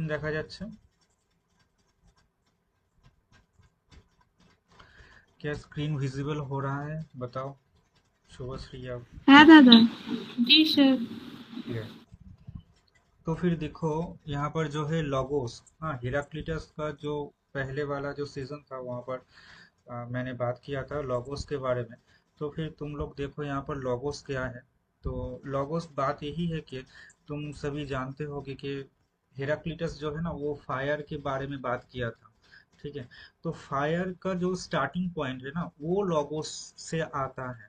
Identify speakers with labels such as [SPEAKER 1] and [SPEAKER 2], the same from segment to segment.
[SPEAKER 1] দেখা যাচ্ছে? क्या स्क्रीन विजिबल हो रहा है? बताओ शुभश्री आप।
[SPEAKER 2] হ্যাঁ দাদা। জি স্যার।
[SPEAKER 1] क्लियर। तो फिर देखो यहाँ पर जो है लॉगोस, हाँ हेराक्लिटस का जो पहले वाला जो सीजन था वहाँ पर मैंने बात किया था लॉगोस के बारे में। तो फिर तुम लोग देखो यहाँ पर लॉगोस क्या है। तो लॉगोस बात यही है कि तुम सभी जानते होगे कि हेराक्लिटस जो है ना वो फायर के बारे में बात किया था। ठीक है। तो फायर का जो स्टार्टिंग पॉइंट है ना वो लॉगोस से आता है।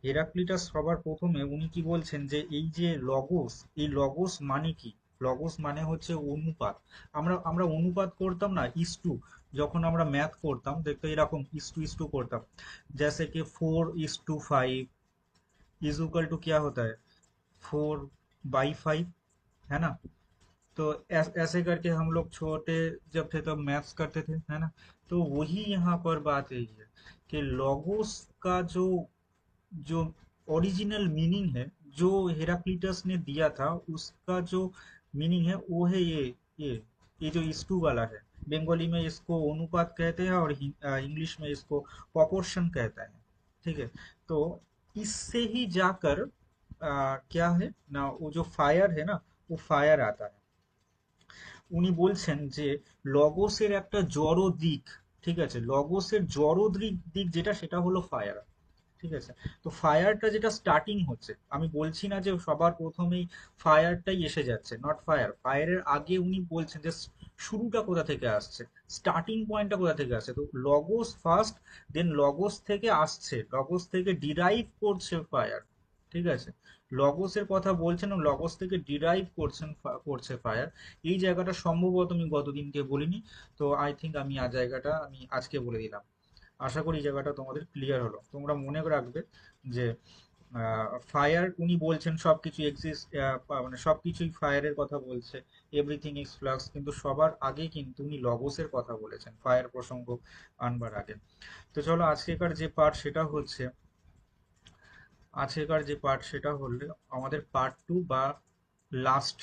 [SPEAKER 1] হেরাক্লিটাস সবার প্রথমে উনি কি বলছেন যে এই যে লগোস, এই লগোস মানে কি? লগোস মানে হচ্ছে অনুপাত। আমরা অনুপাত করতাম না ইস্টু, যখন আমরা ম্যাথ করতাম দেখতো এরকম ইস্টু করতাম। जैसे कि 4:5 इज इक्वल टू क्या होता है 4/5, है ना? तो ऐसे करके हम लोग छोटे जब थे तब मैथ्स करते थे, है ना? तो वही यहाँ पर बात यही है कि लॉगोस का जो जो ओरिजिनल मीनिंग है, जो हेराक्लिटस ने दिया था उसका जो मीनिंग है वो है ये ये जो इस्टू वाला है। बंगाली में इसको अनुपात कहते हैं और इंग्लिश में इसको प्रोपोर्शन कहता है। ठीक है। तो इससे ही जाकर क्या है ना वो जो फायर है ना वो फायर आता है। উনি বলছেন যে লগোসের একটা জড় দিক, ঠিক আছে, লগোসের জড় দিক যেটা সেটা হলো ফায়ার। ঠিক আছে। তো ফায়ারটা যেটা স্টার্টিং হচ্ছে, আমি বলছি না যে সবার প্রথমেই ফায়ারটাই এসে যাচ্ছে, নট ফায়ার, ফায়ারের আগে উনি বলছেন যে শুরুটা কোথা থেকে আসছে, স্টার্টিং পয়েন্টটা কোথা থেকে আসছে। তো লগোস ফার্স্ট, দেন লগোস থেকে আসছে, লগোস থেকে ডিরাইভ করছে ফায়ার। ঠিক আছে। লগোসের কথা বলছেন ও লগোস থেকে ডিরাইভ করছে ফায়ার। এই জায়গাটা সম্ভবত আমি গতদিনকে বলিনি। তো আই থিঙ্ক আমি জায়গাটা আমি আজকে বলে দিলাম। আশা করি এই জায়গাটা তোমাদের ক্লিয়ার হলো। তোমরা মনে রাখবে যে ফায়ার উনি বলছেন সবকিছু এক্সিস্ট, মানে সবকিছুই ফায়ারের কথা বলছে, এভরিথিং ইজ ফ্লাক্স, কিন্তু সবার আগে কিন্তু উনি লগোসের কথা বলেছেন ফায়ার প্রসঙ্গ আনবার আগে। তো চলো আজকেকার যে পার্ট সেটা হলো আমাদের पार्ट 2 বা last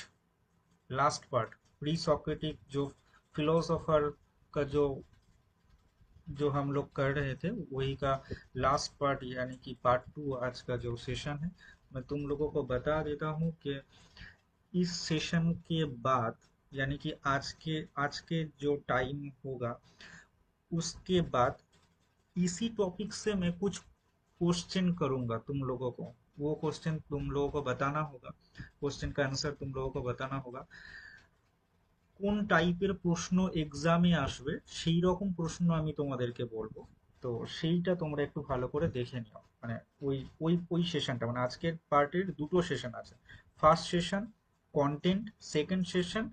[SPEAKER 1] last part, pre Socratic जो फिलोसोफर का जो हम लोग कर रहे थे वही का लास्ट पार्ट, यानी कि पार्ट 2 आज का जो सेशन है। मैं तुम लोगों को बता देता हूँ कि इस सेशन के बाद, यानी कि आज के जो टाइम होगा उसके बाद इसी टॉपिक से मैं कुछ क्वेश्चन करूंगा तुम लोगों को। वो क्वेश्चन तुम लोगों को बताना होगा, क्वेश्चन का आंसर तुम लोगों को बताना होगा। কোন টাইপের প্রশ্ন এক্সামে আসবে সেই রকম প্রশ্ন আমি তোমাদেরকে বলবো। তো সেইটা তোমরা একটু ভালো করে দেখে নিও। মানে ওই সেশনটা, মানে আজকের পার্টের দুটো সেশন আছে। First session content, second session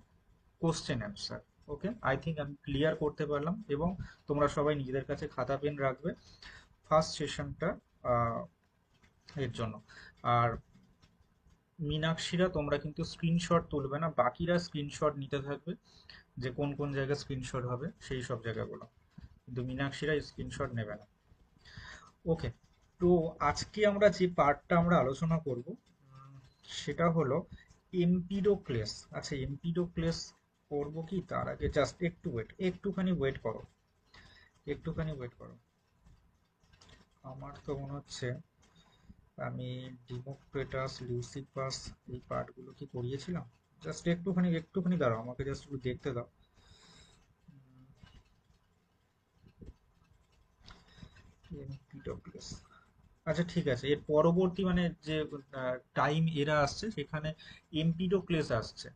[SPEAKER 1] question answer. Okay, I think আমি ক্লিয়ার করতে পারলাম। এবং তোমরা সবাই নিজেদের কাছে খাতা পেন রাখবে ফার্স্ট সেশনটা এর জন্য। আর মীনাক্ষীরা তোমরা কিন্তু স্ক্রিনশট তুলবে না, বাকিরা স্ক্রিনশট নিতে থাকবে যে কোন কোন জায়গায় স্ক্রিনশট হবে সেই সব জায়গাগুলো, কিন্তু মীনাক্ষীরা স্ক্রিনশট নেবে না। ওকে। তো আজকে আমরা যে পার্টটা আমরা আলোচনা করব সেটা হলো এমপিডোক্লেস। আচ্ছা এমপিডোক্লেস করবো কি তার আগে জাস্ট একটুখানি ওয়েট করো, একটুখানি ওয়েট করো। আমার তো মনে হচ্ছে আমি ডিমোক্রেটাস লিউসিপাস এই পার্টগুলো কি করিয়েছিলাম। জাস্ট একটুখানি দাঁড়াও, আমাকে জাস্ট একটু দেখতে দাও। এমপিডব্লিউএস, আচ্ছা ঠিক আছে, এর পরবর্তী মানে যে টাইম এরা আসছে সেখানে এমপিডোক্লেস আসছে।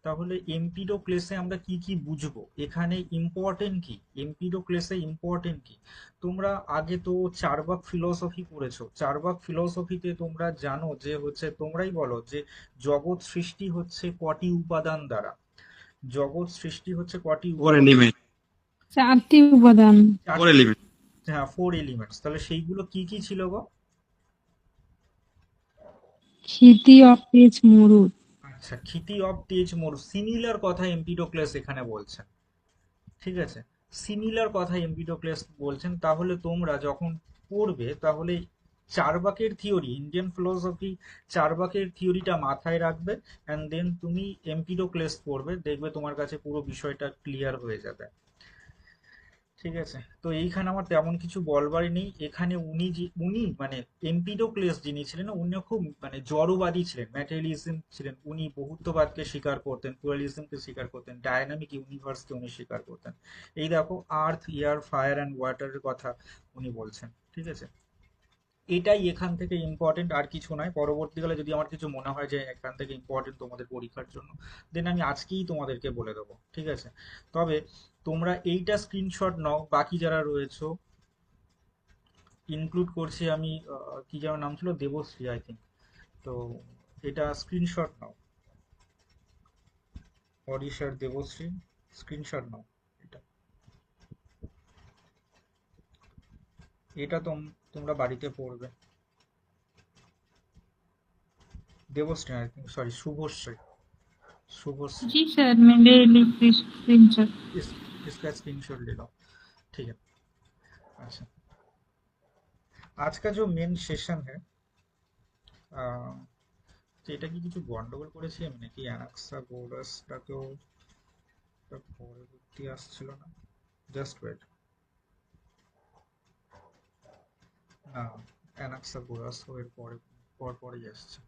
[SPEAKER 1] তাহলে এমপিডোক্লেসে আমরা কি কি বুঝবো, এখানে ইম্পর্টেন্ট কি, এমপিডোক্লেসে ইম্পর্টেন্ট কি? তোমরা আগে তো চারবাক ফিলোসফি পড়েছো, চারবাক ফিলোসফিতে তোমরা জানো যে হচ্ছে, তোমরাই বলো যে জগৎ সৃষ্টি হচ্ছে কটি উপাদান দ্বারা, জগৎ সৃষ্টি হচ্ছে কটি
[SPEAKER 3] ফোর
[SPEAKER 1] উপাদান?
[SPEAKER 3] এলিমেন্ট।
[SPEAKER 2] 4টি উপাদান।
[SPEAKER 3] ফোর
[SPEAKER 1] চারটি।
[SPEAKER 3] এলিমেন্ট।
[SPEAKER 1] হ্যাঁ 4 এলিমেন্টস, তাহলে সেইগুলো কি কি ছিল গো?
[SPEAKER 2] ক্ষিতি, অকেজ, মরুদ।
[SPEAKER 1] আচ্ছা, ক্ষিতি অফ তেজ মরু, সিমিলার কথা এমপিডোক্লেস এখানে বলছেন। ঠিক আছে, সিমিলার কথা এমপিডোক্লেস বলছেন। তাহলে তোমরা যখন পড়বে তাহলে চারবাকের থিওরি, ইন্ডিয়ান ফিলোসফি চারবাকের থিওরিটা মাথায় রাখবে, অ্যান্ড দেন তুমি এমপিডোক্লেস পড়বে, দেখবে তোমার কাছে পুরো বিষয়টা ক্লিয়ার হয়ে যাবে। ঠিক আছে, তো এইখানে আমার তেমন কিছু বলবারই নেই। এখানে উনি মানে এমপিডোক্লেস যিনি ছিলেন, উনি খুব মানে জড়বাদী ছিলেন, ম্যাটেরিয়ালিজম ছিলেন। উনি বহুত্ববাদকে স্বীকার করতেন, প্লুরালিজমকে স্বীকার করতেন, ডায়নামিক ইউনিভার্সকে উনি স্বীকার করতেন। এই দেখো, আর্থ, এয়ার, ফায়ার অ্যান্ড ওয়াটারের কথা উনি বলছেন। ঠিক আছে, এটাই এখান থেকে ইম্পর্টেন্ট, আর কিছু নয়। পরবর্তীকালে যদি আমার কিছু মনে হয় যে এখান থেকে ইম্পর্টেন্ট তোমাদের পরীক্ষার জন্য, দেন আমি আজকেই তোমাদেরকে বলে দেবো। ঠিক আছে, তবে তোমরা এইটা স্ক্রিনশট নাও। বাকি যারা রয়েছো ইনক্লুড করছি আমি, কি যেন নাম ছিল, দেবশ্রী আই থিঙ্ক। তো এটা স্ক্রিনশট নাও, অরিশার দেবশ্রী, স্ক্রিনশট নাও। এটা এটা তোমরা বাড়িতে পড়বে। Debashree I think, sorry, Shubhashree, Shubhashree.
[SPEAKER 2] जी सर, मैं ले ली स्क्रीनशॉट।
[SPEAKER 1] इस इसका स्क्रीनशॉट ले लो। ठीक है। अच्छा, आज का जो मेन सेशन है, তো এটা কি কিছু গন্ডগোল করেছি আমি, নাকি অ্যানাক্সাগোরাসটাকেও পরবর্তী আসছিল না? জাস্ট ওয়েট, না, অ্যানাক্সাগোরাস এর পরে পরেই আসছে।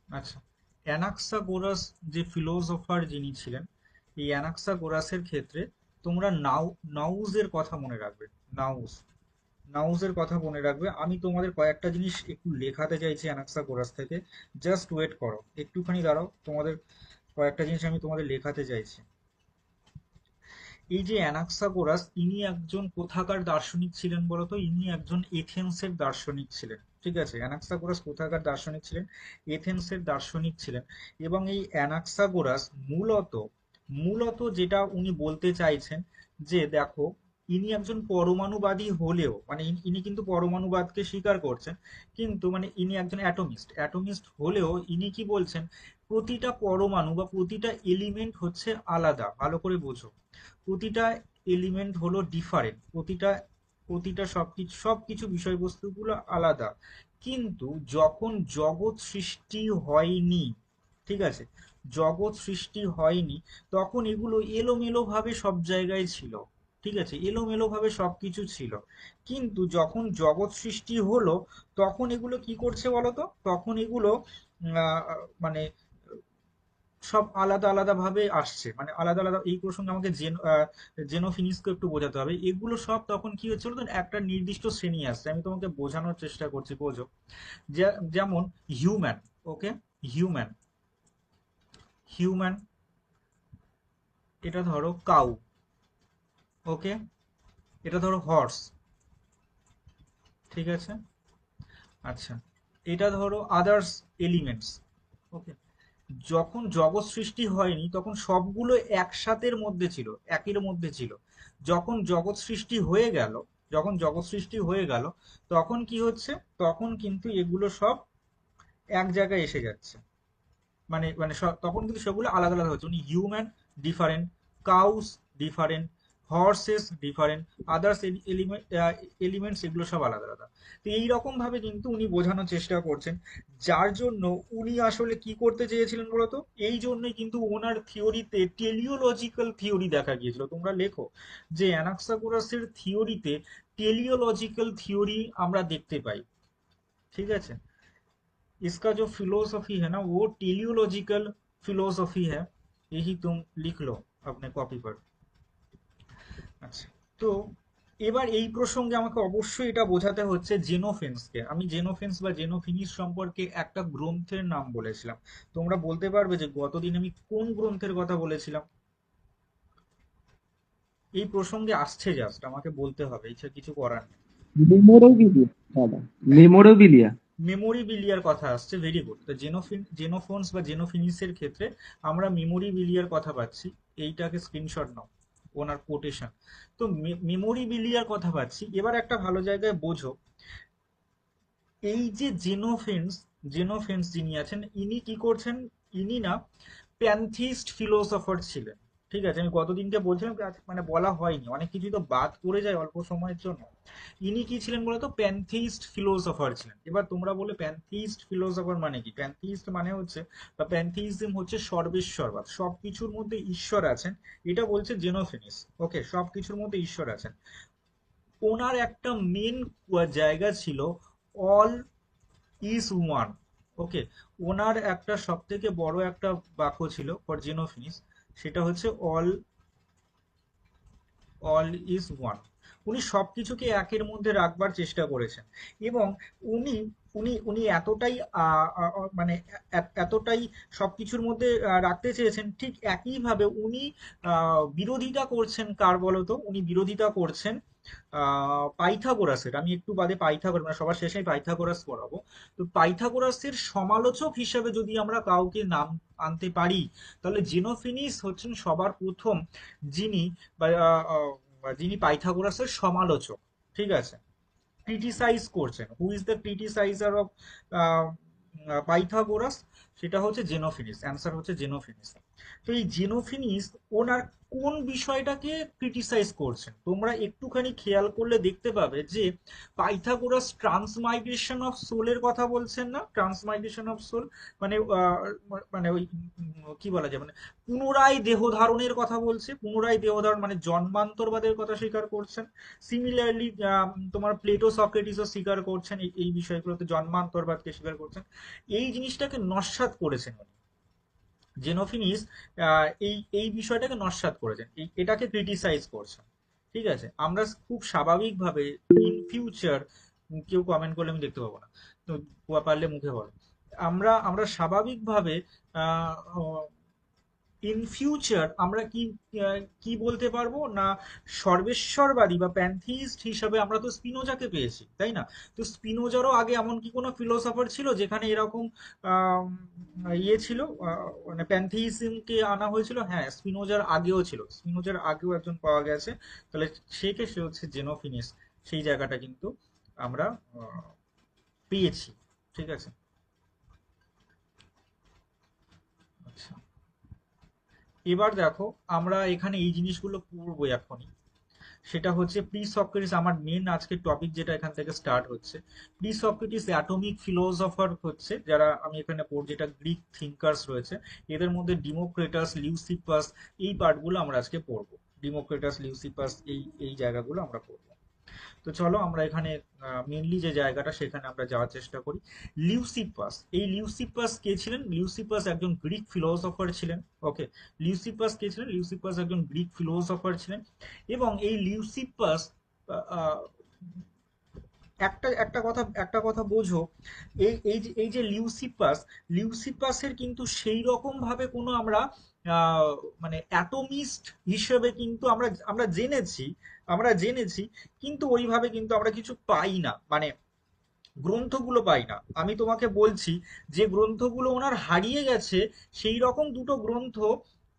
[SPEAKER 1] আচ্ছা, অ্যানাক্সাগোরাস যে ফিলোসোফার যিনি ছিলেন, এই অ্যানাক্সাগোরাসের ক্ষেত্রে তোমরা নাউজের কথা মনে রাখবে। নাউজ, নাউজের কথা মনে রাখবে। আমি তোমাদের কয়েকটা জিনিস একটু লেখাতে চাইছি অ্যানাক্সাগোরাস থেকে। জাস্ট ওয়েট করো, একটুখানি দাঁড়াও, তোমাদের কয়েকটা জিনিস আমি তোমাদের লেখাতে চাইছি। এই যে অ্যানাক্সাগোরাস, ইনি একজন কোথাকার দার্শনিক ছিলেন বলতো? ইনি একজন এথেন্সের দার্শনিক ছিলেন। ঠিক আছে, অ্যানাক্সাগোরাস কোথাকার দার্শনিক ছিলেন? এথেন্সের দার্শনিক ছিলেন। এবং এই অ্যানাক্সাগোরাস মূলত মূলত যেটা উনি বলতে চাইছেন, যে দেখো, ইনি একজন পরমাণুবাদী হলেও, মানে ইনি কিন্তু পরমাণুবাদকে স্বীকার করছেন, কিন্তু মানে ইনি একজন অ্যাটমিস্ট হলেও ইনি কি বলছেন, প্রতিটা পরমাণু বা প্রতিটা এলিমেন্ট হচ্ছে আলাদা। ভালো করে বোঝো, প্রতিটা এলিমেন্ট হলো ডিফারেন্ট, প্রতিটা প্রতিটা সবকিছু বিষয়বস্তুগুলো আলাদা। কিন্তু যখন জগৎ সৃষ্টি হয়নি, ঠিক আছে, জগৎ সৃষ্টি হয়নি, তখন এগুলো এলোমেলো ভাবে সব জায়গায় ছিল। ঠিক আছে, এলোমেলো ভাবে সবকিছু ছিল। কিন্তু যখন জগৎ সৃষ্টি হলো, তখন এগুলো কি করছে বলতো? তখন এগুলো মানে সব আলাদা আলাদা ভাবে আসছে, মানে আলাদা আলাদা। এই প্রসঙ্গে আমাকে জেনোফিনিসকে একটু বোঝাতে হবে। এগুলো সব তখন কি হচ্ছে বলতো, একটা নির্দিষ্ট শ্রেণী আসছে। আমি তোমাকে বোঝানোর চেষ্টা করছি, বোঝো। যেমন হিউম্যান, ওকে, হিউম্যান, হিউম্যান, এটা ধরো কাউ, ওকে, এটা ধরো হর্স। ঠিক আছে, আচ্ছা, এটা ধরো আদার্স এলিমেন্টস। ওকে, যখন জগৎ সৃষ্টি হয়নি তখন সবগুলো একসাথের মধ্যে ছিল, একের মধ্যে ছিল। যখন জগৎ সৃষ্টি হয়ে গেল, যখন জগৎ সৃষ্টি হয়ে গেল, তখন কি হচ্ছে, তখন কিন্তু এগুলো সব এক জায়গায় এসে যাচ্ছে। মানে মানে তখন কিন্তু সেগুলো আলাদা আলাদা হচ্ছে। উনি human different, cows different, horse's different, others elements এগুলো সব আলাদা আলাদা। তো এইরকম ভাবে কিন্তু উনি বোঝানোর চেষ্টা করছেন, যার জন্য উনি আসলে কি করতে চেয়েছিলেন বলতো? এই জন্যই কিন্তু ওনার থিওরিতে টেলিওলজিক্যাল থিওরি দেখা গিয়েছিল। তোমরা লেখো যে অ্যানাক্সাগোরাসের থিওরিতে টেলিওলজিক্যাল থিওরি আমরা দেখতে পাই। ঠিক আছে, इसका जो फिलोसफी है ना, वो टेलियोलॉजिकल फिलोसफी है। यही तुम लिख लो अपने कॉपी पर। আচ্ছা, তো এবার এই প্রসঙ্গে আমাকে অবশ্যই এটা বোঝাতে হচ্ছে জেনোফেন্সকে। আমি জেনোফেন্স বা জেনোফিনিস সম্পর্কে একটা গ্রন্থের নাম বলেছিলাম। তোমরা বলতে পারবে যে গতদিন আমি কোন গ্রন্থের কথা বলেছিলাম? এই প্রসঙ্গে আসছে, জাস্ট আমাকে বলতে হবে, এটা কিছু করার নেই।
[SPEAKER 3] মেমোরেবিলিয়া দাদা, মেমোরেবিলিয়া।
[SPEAKER 1] মেমোরিবিলিয়ার কথা আসছে, ভেরি গুড। তো জেনোফোনস বা জেনোফিনিসের ক্ষেত্রে আমরা মেমোরিবিলিয়ার কথা পাচ্ছি। এইটাকে স্ক্রিনশট নাও, ওনার কোটেশন। তো মেমোরিবিলিয়ার কথা পাচ্ছি। এবার একটা ভালো জায়গায় বোঝো, এই যে জেনোফেন্স, জেনোফেন্স যিনি আছেন, ইনি কি করছেন? ইনি না প্যান্থিস্ট ফিলোসফার ছিলেন। ঠিক আছে, আমি গতদিনকে বলছিলাম মানে বলা হয়নি, অনেক কিছুই তো বাদ পড়ে যায় অল্প সময়ের জন্য। ইনি কি ছিলেন বলতো? প্যানথিস্ট ফিলোসফার ছিলেন। এবার তোমরা বলে প্যানথিস্ট ফিলোসফার মানে কি? প্যানথিস্ট মানে হচ্ছে, বা প্যানথিইজম হচ্ছে সর্বেশ্বরবাদ, সবকিছুর মধ্যে ঈশ্বর আছেন, এটা বলছে জেনোফিনিস। ওকে, সবকিছুর মধ্যে ঈশ্বর আছেন। ওনার একটা মেন জায়গা ছিল অল ইজ ওয়ান। ওকে, ওনার একটা সব থেকে বড় একটা বাক্য ছিল ফর জেনোফিনিস, সেটা হচ্ছে অল অল ইজ ওয়ান। উনি সবকিছুকে একের মধ্যে রাখবার চেষ্টা করেছেন। এবং উনি উনি উনি এতটাই মানে এতটাই সবকিছুর মধ্যে রাখতে চেয়েছেন, ঠিক একইভাবে উনি বিরোধিতা করছেন কার বলতো? উনি বিরোধিতা করছেন পাইথাগোরাসের। আমি একটু বাদে পাইথাগোরাস, মানে সবার শেষে আমি পাইথাগোরাস পড়াবো। তো পাইথাগোরাসের সমালোচক হিসেবে যদি আমরা কাউকে নাম আনতে পারি, তাহলে জেনোফিনিস হচ্ছেন সবার প্রথম যিনি, বা যিনি পাইথাগোরাসের সমালোচক। ঠিক আছে, ক্রিটিসাইজ করছেন। Who is the criticizer of Pythagoras? সেটা হচ্ছে জেনোফিনিস। অ্যান্সার হচ্ছে জেনোফিনিস। তো এই জেনোফিনিস ওনার কোন বিষয়টাকে ক্রিটিসাইজ করছেন, তোমরা একটুখানি খেয়াল করলে দেখতে পাবে যে পাইথাগোরাস ট্রান্সমাইগ্রেশন অফ সোলের কথা বলছেন না? ট্রান্সমাইগ্রেশন অফ সোল মানে মানে ওই কি বলা যায়, মানে পুনরায় দেহ ধারণের কথা বলছে। পুনরায় দেহ ধারণ মানে জন্মান্তরবাদের কথা স্বীকার করছেন। সিমিলারলি তোমার প্লেটো সক্রেটিসও স্বীকার করছেন এই বিষয়গুলোতে, জন্মান্তরবাদকে স্বীকার করছেন। এই জিনিসটাকে নস্যাৎ করেছেন উনি, জেনোফিনিস। এই এই বিষয়টাকে নস্যাৎ করেছেন, এটাকে ক্রিটিসাইজ করছেন। ঠিক আছে, আমরা খুব স্বাভাবিকভাবে ইন ফিউচার, কেউ কমেন্ট করলে আমি দেখতে পাবো না, তো পারলে মুখে বলো। আমরা স্বাভাবিকভাবে ইন ফিউচার আমরা কি বলতে পারবো না, সর্বেশ্বরবাদী বা প্যানথিস্ট হিসাবে আমরা তো স্পিনোজাকে পেয়েছি, তাই না? তো স্পিনোজারও আগে এমন কি কোনো ফিলোসফার ছিল যেখানে এরকম আম, ইয়ে ছিল, মানে প্যানথিইজমকে আনা হয়েছিল? হ্যাঁ, স্পিনোজার আগেও ছিল, স্পিনোজার আগেও একজন পাওয়া গেছে। তাহলে সে হচ্ছে জেনোফিনিস। সেই জায়গাটা কিন্তু আমরা পেয়েছি। ঠিক আছে, আচ্ছা, এবার দেখো, আমরা এখানে এই জিনিসগুলো পড়বো এখনই। সেটা হচ্ছে প্রি সক্রেটিস, আমার মেন আজকের টপিক যেটা এখান থেকে স্টার্ট হচ্ছে। প্রি সক্রেটিস অ্যাটমিক ফিলোসফার হচ্ছে যারা আমি এখানে পড়ছি, যেটা গ্রিক থিঙ্কার্স রয়েছে, এদের মধ্যে ডিমোক্রেটাস, লিউসিপাস, এই পার্টগুলো আমরা আজকে পড়বো। ডিমোক্রেটাস, লিউসিপাস, এই জায়গাগুলো আমরা পড়বো। তো চলো আমরা এখানে মেনলি যে জায়গাটা সেখানে আমরা যাওয়ার চেষ্টা করি। লিউসিপাস, এই লিউসিপাস কে ছিলেন? লিউসিপাস একজন গ্রিক ফিলোসফার ছিলেন। ওকে, লিউসিপাস কে ছিলেন? লিউসিপাস একজন গ্রিক ফিলোসফার ছিলেন। এবং এই লিউসিপাস, একটা কথা বোঝো, এই যে লিউসিপাসের কিন্তু সেই রকম ভাবে কোনো আমরা মানে অ্যাটমিস্ট হিসেবে কিন্তু আমরা জেনেছি, কিন্তু ওইভাবে কিন্তু আমরা কিছু পাই না, মানে গ্রন্থগুলো পাই না। আমি তোমাকে বলছি, যে গ্রন্থগুলো ওনার হারিয়ে গেছে, সেই রকম দুটো গ্রন্থ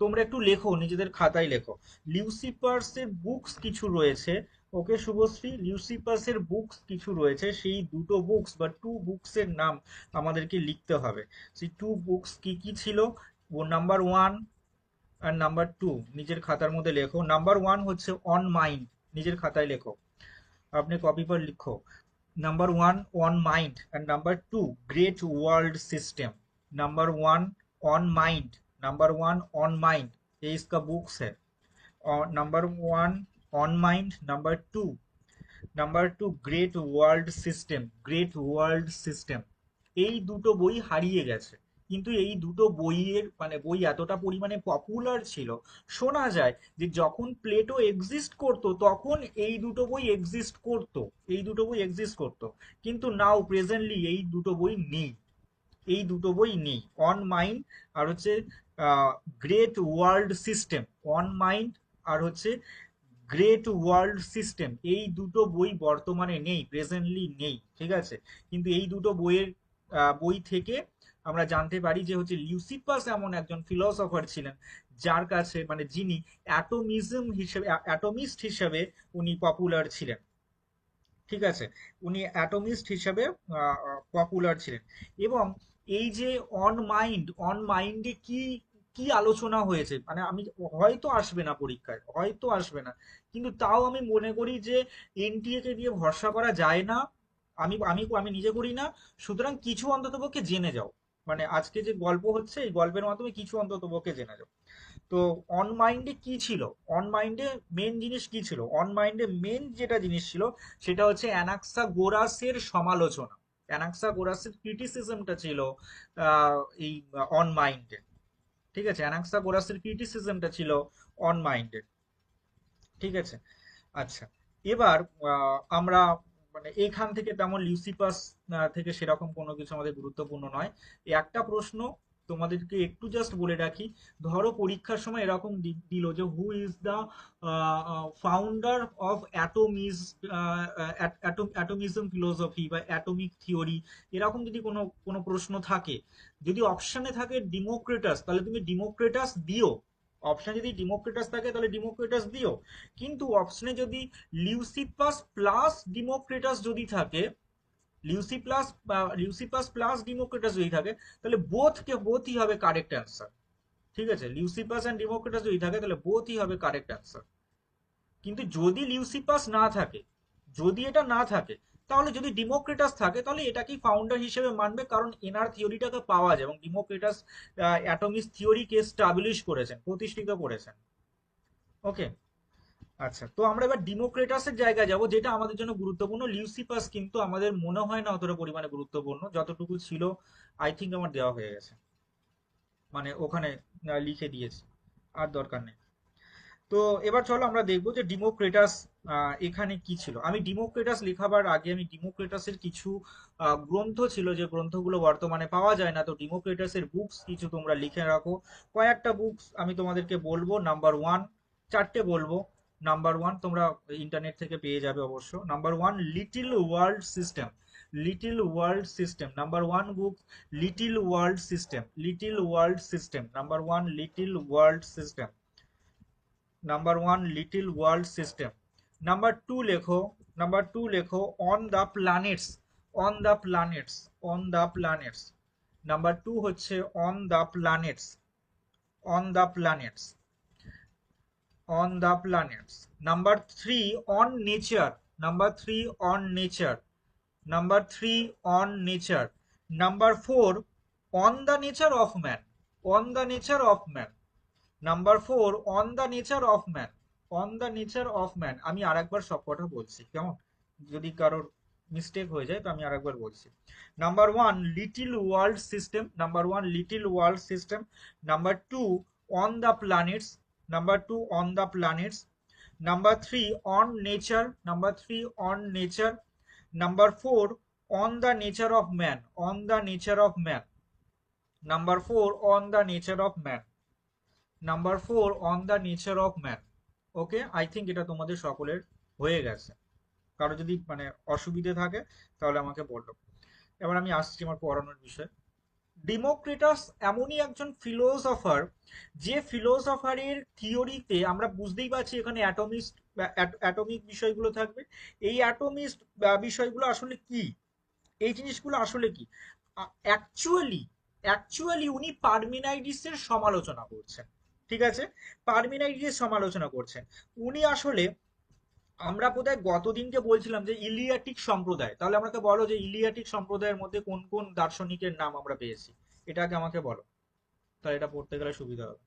[SPEAKER 1] তোমরা একটু লেখো, নিজেদের খাতায় লেখো। লিউসিপাসের বুকস কিছু রয়েছে। ওকে শুভশ্রী, লিউসিপাসের বুকস কিছু রয়েছে, সেই দুটো বুকস বা টু বুকস এর নাম আমাদেরকে লিখতে হবে। সেই টু বুকস কি কি ছিল? ও নাম্বার ওয়ান আর নাম্বার টু নিজের খাতার মধ্যে লেখো। নাম্বার ওয়ান হচ্ছে অন মাইন্ড, নিজের খাতায় লেখো, আপনি কপি पर लिखो। Number one on mind and number two great world system. Number one on mind, number one on mind, ये इसका बुक्स है। और number one on mind, number two great world system, great world system. এই দুটো বই হারিয়ে গেছে, কিন্তু এই দুটো বইয়ের মানে বই এতটা পরিমাণে পপুলার ছিল, শোনা যায় যে যখন প্লেটো এক্সিস্ট করতো তখন এই দুটো বই এক্সিস্ট করতো, কিন্তু নাও প্রেজেন্টলি এই দুটো বই নেই। অন মাইন্ড আর হচ্ছে great world system. On mind আর হচ্ছে গ্রেট ওয়ার্ল্ড সিস্টেম, এই দুটো বই বর্তমানে নেই, প্রেজেন্টলি নেই। ঠিক আছে, কিন্তু এই দুটো বই থেকে আমরা জানতে পারি যে হচ্ছে লিউসিপাস এমন একজন ফিলোসফার ছিলেন, যার কাছে মানে যিনি অ্যাটমিস্ট হিসেবে উনি পপুলার ছিলেন। ঠিক আছে, উনি অ্যাটমিস্ট হিসেবে পপুলার ছিলেন। এবং এই যে অন মাইন্ডে কি কি আলোচনা হয়েছে, মানে আমি হয়তো আসবে না পরীক্ষায়, হয়তো আসবে না, কিন্তু তাও আমি মনে করি যে এনটিএ কে দিয়ে ভরসা করা যায় না। আমি আমি আমি নিজে করি না। সুতরাং কিছু অন্ততপক্ষে জেনে যাও, মানে আজকে যে গল্প হচ্ছে এই গল্পের মাধ্যমে কিছু অন্ততপক্ষে জেনে যাও। তো অন মাইন্ডে কি ছিল, অন মাইন্ডে মেন জিনিস কি ছিল, অন মাইন্ডে মেন যেটা জিনিস ছিল সেটা হচ্ছে অ্যানাক্সাগোরাসের সমালোচনা, অ্যানাক্সাগোরাসের ক্রিটিসিজমটা ছিল এই অন মাইন্ডে। ঠিক আছে, অ্যানাক্সাগোরাসের ক্রিটিসিজমটা ছিল অন মাইন্ডে। ঠিক আছে। আচ্ছা, এবার আমরা মানে এইখান থেকে তেমন লিউসিপাস থেকে সেরকম কোনো কিছু আমাদের গুরুত্বপূর্ণ নয়। এই একটা প্রশ্ন তোমাদেরকে একটু জাস্ট বলে রাখি, ধরো পরীক্ষার সময় এরকম দিল যে who is the founder of atomism philosophy বা অ্যাটমিক থিওরি, এরকম যদি কোনো কোনো প্রশ্ন থাকে, যদি অপশনে থাকে ডিমোক্রেটাস তাহলে তুমি ডিমোক্রেটাস দিও, অপশন যদি ডিমোক্রেটাস থাকে তাহলে ডিমোক্রেটাস দিও। কিন্তু অপশনে যদি লিউসিপাস প্লাস ডিমোক্রেটাস যদি থাকে, লিউসিপাস প্লাস ডিমোক্রেটাস যদি থাকে, তাহলে বোথই হবে কারেক্ট অ্যান্সার। ঠিক আছে, লিউসিপাস এন্ড ডেমোক্রেটাস যদি থাকে তাহলে বোথই হবে কারেক্ট অ্যান্সার। কিন্তু যদি লিউসিপাস না থাকে, যদি এটা না থাকে, তাহলে যদি ডেমোক্রেটাস থাকে তাহলে এটাকেই ফাউন্ডার হিসেবে মানবে, কারণ এনার থিওরিটাকে পাওয়া যায় এবং ডেমোক্রেটাস অ্যাটমিক থিওরিকে স্টাবলিশ করেছেন, প্রতিষ্ঠিত করেছেন। ওকে। আচ্ছা, তো আমরা এবার ডিমোক্রেটাসের জায়গায় যাব, যেটা আমাদের জন্য গুরুত্বপূর্ণ। লিউসিপাস কিন্তু আমাদের মনে হয় না অতটা পরিমাণে গুরুত্বপূর্ণ, যতটুকু ছিল আই থিঙ্ক আমার দেওয়া হয়ে গেছে, মানে ওখানে লিখে দিয়েছি, আর দরকার নেই। তো এবার চলো আমরা দেখবো যে ডিমোক্রেটাস এখানে কি ছিল। আমি ডিমোক্রেটাস লেখাবার আগে আমি ডিমোক্রেটাসের কিছু গ্রন্থ ছিল, যে গ্রন্থগুলো বর্তমানে পাওয়া যায় না, তো ডিমোক্রেটাসের বুকস কিছু তোমরা লিখে রাখো। কয়েকটা বুকস আমি তোমাদেরকে বলবো। নাম্বার ওয়ান, চারটে বলবো। নাম্বার ওয়ান তোমরা ইন্টারনেট থেকে পেয়ে যাবে অবশ্য। Number one, little world system, little world system number one book, little world system, little world system number one, little world system number one, little world system. Number two লেখো, number two লেখো on the planets, on the planets, on the planets. Number two হচ্ছে on the planets, on the planets, on the planets. Number three, on nature, number three, on nature, number three, on nature. Number four, on the nature of man, on the nature of man. Number four, on the nature of man, on the nature of man. আমি আরেকবার সব কটা বলছি, কেমন, যদি কারোর mistake হয়ে যায় তো আমি আরেকবার বলছি। Number one, little world system, number one, little world system. Number two, on the planets, number two, on the planets. Number three, on nature, number three, on nature. Number four, on the nature of man, on the nature of man. Number four, on the nature of man, number four, on the nature of man. Okay, I think এটা তোমাদের সকলের হয়ে গেছে। কারো যদি মানে অসুবিধে থাকে তাহলে আমাকে বলো। এবার আমি আসছি আমার পড়ানোর বিষয়। ডেমোক্রিটাস এমনই একজন ফিলোসফার, যে ফিলোসফারের থিওরিতে আমরা বুঝতেই পারছি এখানে অ্যাটমিস্ট, অ্যাটমিক বিষয়গুলো থাকবে। এই অ্যাটমিস্ট বিষয়গুলো আসলে কি, এই জিনিসগুলো আসলে কি, অ্যাকচুয়ালি, অ্যাকচুয়ালি উনি পারমিনাইডিসের সমালোচনা করছেন। ঠিক আছে, পারমিনাইডিসের সমালোচনা করছেন উনি আসলে। আমরা বোধহয় গতদিনকে বলছিলাম যে ইলিয়াটিক সম্প্রদায়, তাহলে আমাকে বলো যে ইলিয়াটিক সম্প্রদায়ের মধ্যে কোন কোন দার্শনিকের নাম আমরা পেয়েছি, এটাকে আমাকে বলো, তাহলে এটা পড়তে গেলে সুবিধা হবে।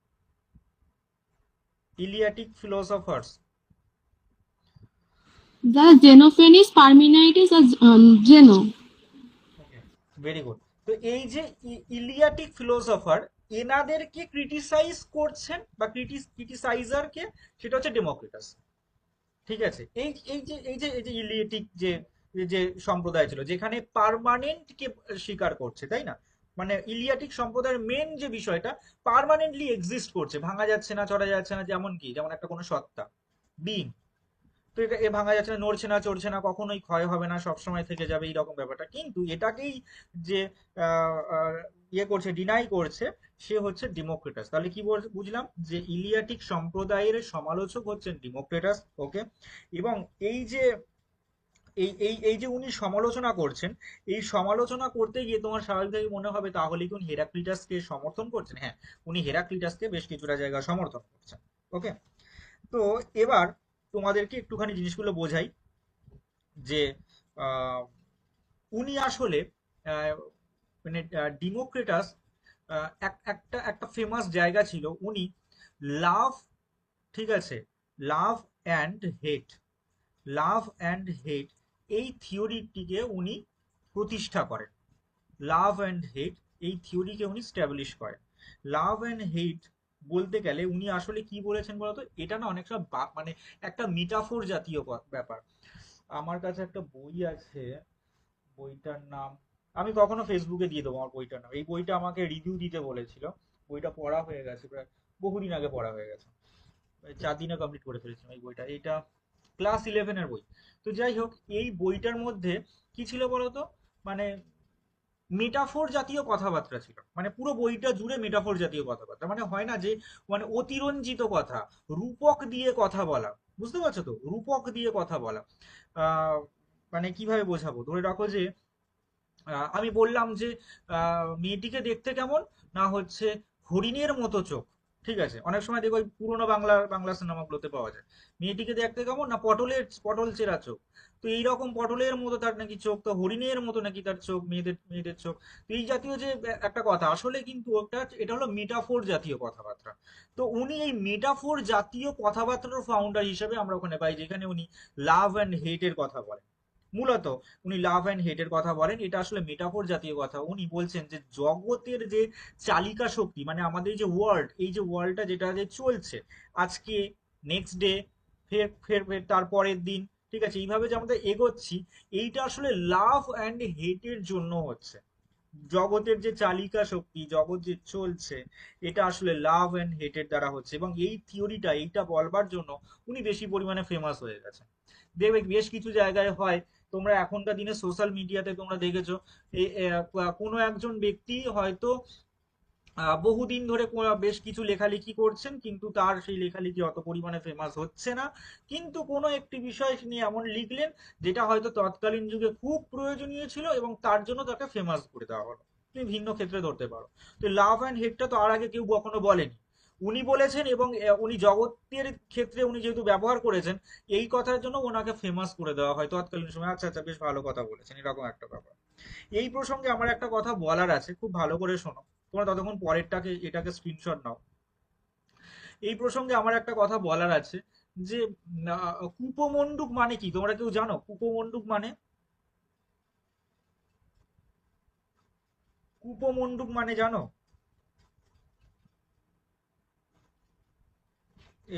[SPEAKER 1] Eleatic philosophers.
[SPEAKER 4] The Xenophanes, Parmenides, or Zeno.
[SPEAKER 1] Okay, very good. তো এই যে ইলিয়াটিক ফিলোসফার, এনাদেরকে ক্রিটিসাইজ করছেন বা ক্রিটিসাইজারকে, সেটা হচ্ছে ডেমোক্রিটাস। ঠিক আছে, এই যে ইলিয়েটিক যে যে সম্প্রদায় ছিল যেখানে পার্মানেন্ট কে স্বীকার করছে, তাই না, মানে ইলিয়াটিক সম্প্রদায়ের মেন যে বিষয়টা, পার্মানেন্টলি এক্সিস্ট করছে, ভাঙা যাচ্ছে না, চড়া যাচ্ছে না, যেমন কি, যেমন একটা কোনো সত্তা, বিং। তো এটা এ ভাঙা যাচ্ছে না, নড়ছে না, চড়ছে না, কখনোই ক্ষয় হবে না, সবসময় থেকে যাবে, এইরকম ব্যাপারটা। কিন্তু এটাকেই যে ইয়ে করছে, ডিনাই করছে, সে হচ্ছে ডেমোক্রেটাস। তাহলে কি বুঝলাম, যে ইলিয়াটিক সম্প্রদায়ের সমালোচক হচ্ছেন ডেমোক্রেটাস। ওকে, এবং এই যে এই এই এই যে উনি সমালোচনা করছেন, এই সমালোচনা করতে গিয়ে তোমার স্বাভাবিকভাবে মনে হবে তাহলে কি উনি হেরাক্লিটাসকে সমর্থন করছেন? হ্যাঁ, উনি হেরাক্লিটাসকে বেশ কিছুটা জায়গায় সমর্থন করছেন। ওকে, তো এবার তোমাদেরকে একটুখানি জিনিসগুলো বোঝাই যে আহ, উনি আসলে আহ, মানে ডিমোক্রেটাস একটা একটা ফেমাস জায়গা ছিল। উনি লাভ, ঠিক আছে, love and hate, love and হেট এই থিওরিটিকে উনি প্রতিষ্ঠা করেন। লাভ অ্যান্ড হেট এই থিওরিকে উনি স্ট্যাবলিশ করেন। লাভ অ্যান্ড হেট বলতে গেলে উনি আসলে কি বলেছেন বলতো, এটা না অনেকটা মানে একটা মিটাফোর জাতীয় ব্যাপার। আমার কাছে একটা বই আছে, বইটার নাম আমি কখনো ফেসবুকে দিয়ে দেবো। আমার বইটার নাম, এই বইটা আমাকে রিভিউ দিতে বলেছিল। বইটা পড়া হয়ে গেছে প্রায়, বহুদিন আগে পড়া হয়ে গেছে, 4 দিনে কমপ্লিট করে ফেলেছিলাম এই বইটা। এটা ক্লাস 11-এর বই। তো যাই হোক, এই বইটার মধ্যে কি ছিল বলতো, মানে মেটাফোর জাতীয় কথাবার্তা ছিল, মানে পুরো বইটা জুড়ে মেটাফোর জাতীয় কথাবার্তা। মানে হয় না যে, মানে অতিরঞ্জিত কথা, রূপক দিয়ে কথা বলা, বুঝতে পারছো তো, রূপক দিয়ে কথা বলা। আহ মানে কিভাবে বোঝাবো, ধরে রাখো যে আমি বললাম যে মেয়েটিকে দেখতে কেমন, না হচ্ছে হরিণের মতো চোখ। ঠিক আছে, অনেক সময় দেখো ওই পুরোনো বাংলা সিনেমাগুলোতে পাওয়া যায়, মেয়েটিকে দেখতে কেমন, না পটল চেরা চোখ। তো এইরকম পটলের মতো তার নাকি চোখ, তো হরিণের মতো নাকি তার চোখ, মেয়েদের মেয়েদের চোখ। তো এই জাতীয় যে একটা কথা, আসলে কিন্তু এটা হলো মেটাফোর জাতীয় কথাবার্তা। তো উনি এই মেটাফোর জাতীয় কথাবার্তার ফাউন্ডার হিসেবে আমরা ওখানে পাই, যেখানে উনি লাভ অ্যান্ড হেটের কথা বলেন। মূলত উনি লাভ অ্যান্ড হেটের কথা বলেন, এটা আসলে মেটাফোর জাতীয় কথা। উনি বলছেন যে জগতের যে চালিকা শক্তি, মানে আমাদের যে ওয়ার্ল্ড, এই যে ওয়ার্ল্ডটা যেটা যে চলছে আজকে, নেক্সট ডে, ফের ফের ফের তারপরের দিন, ঠিক আছে, এইভাবে যে আমাদের এগোচ্ছি, এইটা আসলে লাভ অ্যান্ড হেটের জন্য হচ্ছে। জগতের যে চালিকা শক্তি, জগৎ যে চলছে, এটা আসলে লাভ অ্যান্ড হেটের দ্বারা হচ্ছে। এবং এই থিওরিটা, এইটা বলবার জন্য উনি বেশি পরিমাণে ফেমাস হয়ে গেছেন। দেখবে বেশ কিছু জায়গায় হয়, তোমরা এখনকার দিনে সোশ্যাল মিডিয়াতে তোমরা দেখেছো, কোনো একজন ব্যক্তি হয়তো বহুদিন ধরে বেশ কিছু লেখালেখি করছেন, কিন্তু তার সেই লেখালেখি অত পরিমাণে ফেমাস হচ্ছে না। কিন্তু কোনো একটি বিষয় নিয়ে এমন লিখলেন যেটা হয়তো তৎকালীন যুগে খুব প্রয়োজনীয় ছিল, এবং তার জন্য তাকে ফেমাস করে দেওয়া হলো। তুমি ভিন্ন ক্ষেত্রে ধরতে পারো। তো লাভ অ্যান্ড হেটটা তো আর আগে কেউ কখনো বলেনি, উনি বলেছেন। এবং উনি জগতের ক্ষেত্রে উনি যেহেতু ব্যবহার করেছেন, এই কথার জন্য ওনাকে ফেমাস করে দেওয়া হয় তৎকালীন সময়। আচ্ছা আচ্ছা, বেশ ভালো কথা বলেছেন, এরকম একটা ব্যাপার। এই প্রসঙ্গে আমার একটা কথা বলার আছে, খুব ভালো করে শোনো। তোমরা ততক্ষণ পরেরটাকে, এটাকে স্ক্রিনশট নাও। এই প্রসঙ্গে আমার একটা কথা বলার আছে যে কূপমণ্ডুক মানে কি, তোমরা কেউ জানো কূপমণ্ডুক মানে? কূপমণ্ডুক মানে জানো?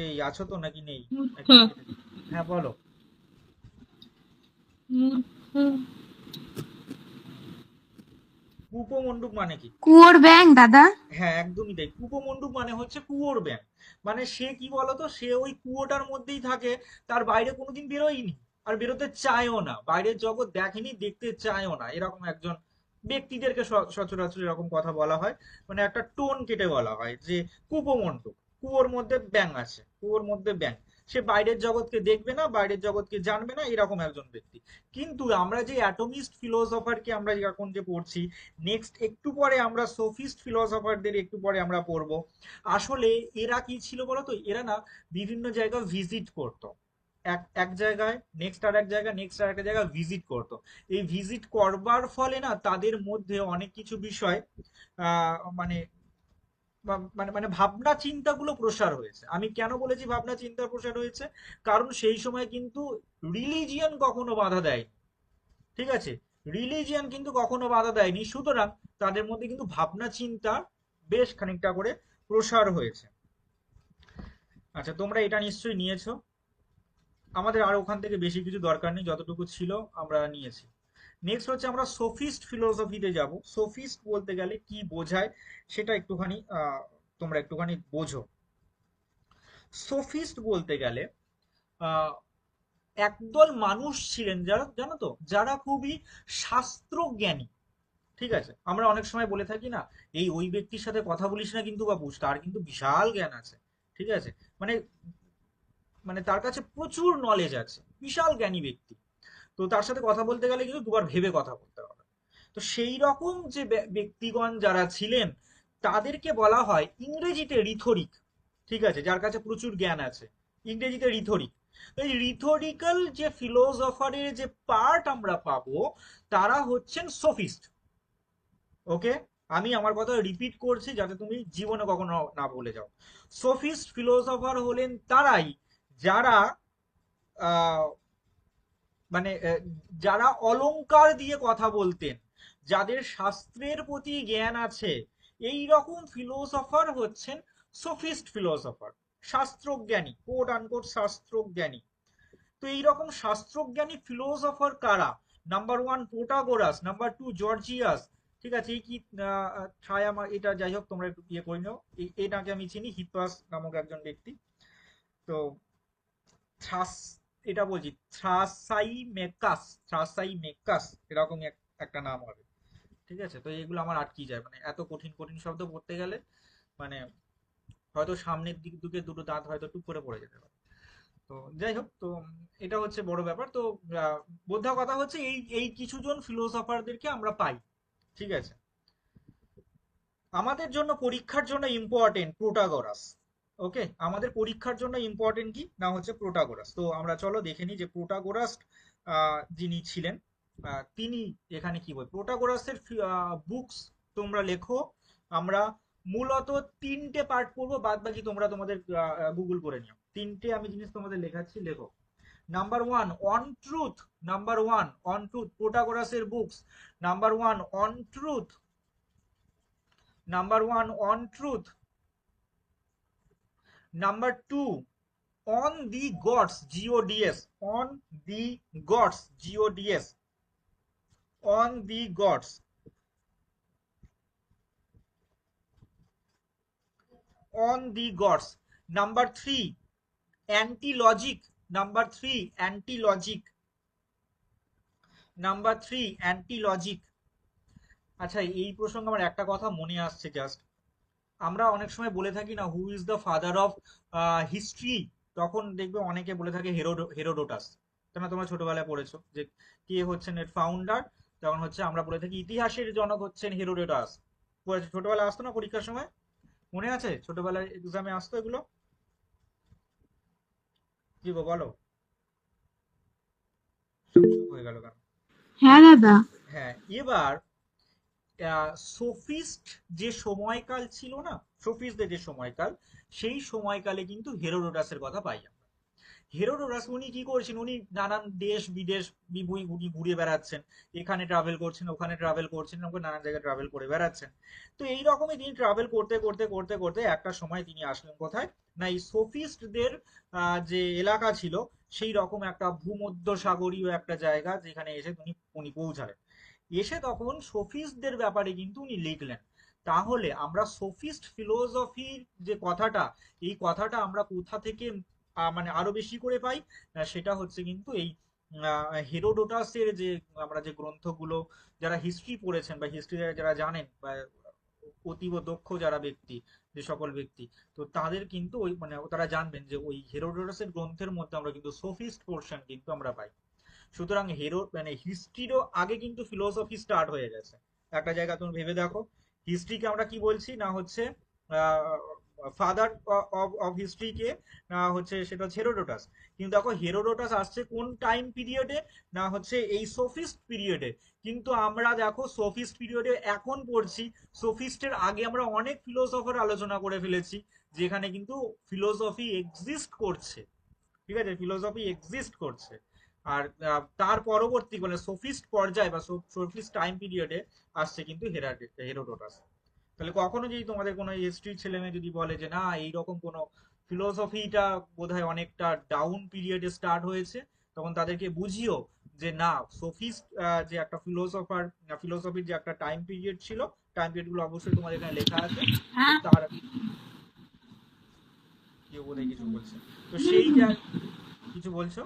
[SPEAKER 1] এই আছো তো নাকি নেই?
[SPEAKER 2] মূর্খ।
[SPEAKER 1] নাকি হ্যাঁ বলো।
[SPEAKER 2] মূর্খ।
[SPEAKER 1] কূপমণ্ডুক মানে কি?
[SPEAKER 4] কুয়োর ব্যাং দাদা।
[SPEAKER 1] হ্যাঁ, একদমই তাই। কূপমণ্ডুক মানে হচ্ছে কুয়োর ব্যাঙ। মানে সে কি বলতো, সে ওই কুয়োটার মধ্যেই থাকে, তার বাইরে কোনোদিন বেরোয়নি, আর বেরোতে চায়ও না, বাইরের জগৎ দেখেনি, দেখতে চায়ও না, এরকম একজন ব্যক্তিদেরকে সচরাচর এরকম কথা বলা হয়। মানে একটা টোন কেটে বলা হয় যে কূপমণ্ডুক, কুয়োর মধ্যে ব্যাঙ আছে, কুয়োর মধ্যে ব্যাঙ। সে বাইরের জগৎকে দেখবে না, বাইরের জগৎকে জানবে না, এরকম একজন ব্যক্তি। কিন্তু আমরা যে অ্যাটমিস্ট ফিলোসফারকে আমরা এখন যে পড়ছি, নেক্সট একটু পরে আমরা সোফিস্ট ফিলোসফারদের একটু পরে আমরা পড়বো। আসলে এরা কি ছিল বলতো, এরা না বিভিন্ন জায়গা ভিজিট করতো, এক এক জায়গায় নেক্সট আর এক জায়গা, নেক্সট আর একটা জায়গা ভিজিট করতো। এই ভিজিট করবার ফলে না তাদের মধ্যে অনেক কিছু বিষয় মানে মানে মানে ভাবনা চিন্তাগুলো প্রসার হয়েছে। আমি কেন বলেছি ভাবনা চিন্তার প্রসার হয়েছে, কারণ সেই সময় কিন্তু রিলিজিয়ন কখনো বাধা দেয়নি। ঠিক আছে, রিলিজিয়ান কিন্তু কখনো বাধা দেয়নি, সুতরাং তাদের মধ্যে কিন্তু ভাবনা চিন্তা বেশ খানিকটা করে প্রসার হয়েছে। আচ্ছা, তোমরা এটা নিশ্চয়ই নিয়েছো। আমাদের আর ওখান থেকে বেশি কিছু দরকার নেই, যতটুকু ছিল আমরা নিয়েছি। নেক্সট হচ্ছে আমরা সোফিস্ট ফিলোসফিতে যাব। সোফিস্ট বলতে গেলে কি বোঝায় সেটা একটুখানি তোমরা একটুখানি বোঝো। সোফিস্ট বলতে গেলে আহ একদল মানুষ ছিলেন যারা, জানো তো, যারা খুবই শাস্ত্রজ্ঞানী। ঠিক আছে, আমরা অনেক সময় বলে থাকি না, এই ওই ব্যক্তির সাথে কথা বলিস না কিন্তু বাবু, তার কিন্তু বিশাল জ্ঞান আছে। ঠিক আছে, মানে মানে তার কাছে প্রচুর নলেজ আছে, বিশাল জ্ঞানী ব্যক্তি। তো তার সাথে কথা বলতে গেলে কিন্তু দুবার ভেবে কথা বলতে হবে। তো সেই রকম যে ব্যক্তিগণ যারা ছিলেন তাদেরকে বলা হয় ইংরেজিতে রিথরিক, ঠিক আছে, যার কাছে প্রচুর জ্ঞান আছে, ইংরেজিতে রিথরিক। এই রিথরিক্যাল যে ফিলোসফারের যে পার্ট আমরা পাবো তারা হচ্ছেন সোফিস্ট। ওকে, আমি আমার কথা রিপিট করছি যাতে তুমি জীবনে কখনো না ভুলে যাও। সোফিস্ট ফিলোসফার হলেন তারাই যারা আহ, মানে যারা অলংকার দিয়ে কথা বলতেন, যাদের শাস্ত্রের প্রতি জ্ঞান আছে, এই রকম ফিলোসফার হচ্ছেন সোফিস্ট ফিলোসফার, শাস্ত্রজ্ঞানী, কোট আনকোট শাস্ত্রজ্ঞানী। তো এইরকম শাস্ত্রজ্ঞানী ফিলোসফার কারা? Number one Protagoras, number two Gorgias, ঠিক আছে, এই কি ছায় আমার এটা, যাই হোক তোমরা একটু ইয়ে করে নাও, এটাকে আমি চিনি, হিপাস নামক একজন ব্যক্তি। তো থ্রাস, এটা বলছি থ্রাসাই মেকাস এরকম একটা নাম হবে, ঠিক আছে। তো এগুলো আমার আটকে যায়, মানে এত কঠিন কঠিন শব্দ পড়তে গেলে মানে হয়তো সামনের দিক দিকে দুটো দাঁত হয়তো টুক করে পড়ে যেতে পারে। তো যাই হোক, তো এটা হচ্ছে বড় ব্যাপার। তো বোঝা কথা হচ্ছে এই এই কিছু জন ফিলোসফারদেরকে আমরা পাই, ঠিক আছে। আমাদের জন্য পরীক্ষার জন্য ইম্পর্টেন্ট প্রোটাগোরাস। ওকে, আমাদের পরীক্ষার জন্য ইম্পর্টেন্ট কি না হচ্ছে প্রোটাগোরাস। তো আমরা চলো দেখে নিই যে প্রোটাগোরাস যিনি ছিলেন, তিনি এখানে কি বল, প্রোটাগোরাসের বুকস তোমরা লেখো। আমরা মূলত তিনটে পার্ট পড়বো, বাদ বাকি তোমরা তোমাদের গুগল করে নিও। তিনটে আমি জিনিস তোমাদের লেখাচ্ছি, লেখো। Number one on truth, number one on truth, প্রোটাগোরাসের books. Number one on truth, number one on truth. Number two on the gods, gods, on the gods, gods, on the gods, on the gods. Number three anti-logic, number three anti-logic, number three anti-logic। আচ্ছা, এই প্রসঙ্গে আমার একটা কথা মনে আসছে just, আমরা অনেক সময় বলে থাকি না হু is the father of history, তখন দেখবে অনেকে বলে থাকে হেরোডোটাস। কেন, তোমরা ছোটবেলায় পড়েছো যে কে হচ্ছেন এর ফাউন্ডার, তখন হচ্ছে আমরা বলে থাকি ইতিহাসের জনক হচ্ছেন হেরোডোটাস। পড়েছো ছোটবেলায়, আসতো না পরীক্ষার সময়? মনে আছে ছোটবেলায় এক্সামে আসতো এগুলো? কি গো বলো, চুপ চুপ হয়ে গেল কেন?
[SPEAKER 4] হ্যাঁ দাদা।
[SPEAKER 1] হ্যাঁ, এবার সোফিস্ট যে সময়কাল ছিল না, সোফিস্টদের যে সময়কাল, সেই সময়কালে কিন্তু হেরোডোটাসের কথা পাই আমরা। হেরোডোটাস উনি কি করছেন, উনি নানান দেশ বিদেশ উনি ঘুরে বেড়াচ্ছেন, এখানে ট্রাভেল করছেন, ওখানে ট্রাভেল করছেন, নানান জায়গায় ট্রাভেল করে বেড়াচ্ছেন। তো এই রকমই তিনি ট্রাভেল করতে করতে করতে করতে একটা সময় তিনি আসলেন কোথায় না, এই সোফিস্টদের যে এলাকা ছিল সেই রকম একটা ভূমধ্য সাগরীয় একটা জায়গা, যেখানে এসে উনি পৌঁছালেন। এসে তখন সোফিস্টদের ব্যাপারে কিন্তু উনি লিখলেন। তাহলে আমরা সোফিস্ট ফিলোসফির যে কথাটা, এই কথাটা আমরা কোথা থেকে মানে আরো বেশি করে পাই, সেটা হচ্ছে কিন্তু এই হেরোডোটাসের যে আমরা যে গ্রন্থগুলো, যারা হিস্ট্রি পড়েছেন বা হিস্ট্রি যারা জানেন বা অতীব দক্ষ যারা ব্যক্তি, যে সকল ব্যক্তি, তো তাদের কিন্তু ওই মানে তারা জানবেন যে ওই হেরোডোটাসের গ্রন্থের মধ্যে আমরা কিন্তু সোফিস্ট পোর্শন কিন্তু আমরা পাই। সুতরাং মানে হিস্ট্রিরও আগে কিন্তু ফিলোসফি স্টার্ট হয়ে গেছে। একটা জায়গা তুমি ভেবে দেখো, হিস্ট্রিকে আমরা কি বলছি না হচ্ছে ফাদার অফ হিস্ট্রিকে না হচ্ছে সেটা হচ্ছে হেরোডোটাস। কিন্তু দেখো হেরোডোটাস আসছে কোন টাইম পিরিয়ডে না হচ্ছে এই সোফিস্ট পিরিয়ডে। কিন্তু আমরা দেখো সোফিস্ট পিরিয়ডে এখন পড়ছি, সোফিস্টের আগে আমরা অনেক ফিলোসফার আলোচনা করে ফেলেছি, যেখানে কিন্তু ফিলোসফি এক্সিস্ট করছে, ঠিক আছে, ফিলোসফি এক্সিস্ট করছে। আর তার পরবর্তী মানে সোফিস্ট পর্যায়ে বা সোফিস্ট টাইম পিরিয়ডে আসছে কিন্তু হেরোডোটাস। তাহলে কখনো যদি তোমাদের কোনো হিস্ট্রির ছেলে মেয়ে যদি বলে যে না এইরকম কোনো ফিলোসফিটা বোধহয় অনেকটা ডাউন পিরিয়ডে স্টার্ট হয়েছে, তখন তাদেরকে বুঝিও যে না, সোফিস্ট যে একটা ফিলোসফির যে একটা টাইম পিরিয়ড ছিল, টাইম পিরিয়ড গুলো অবশ্যই তোমাদের এখানে লেখা আছে। তো তার কেউ বোধহয় কিছু বলছে, তো সেই যা কিছু বলছো।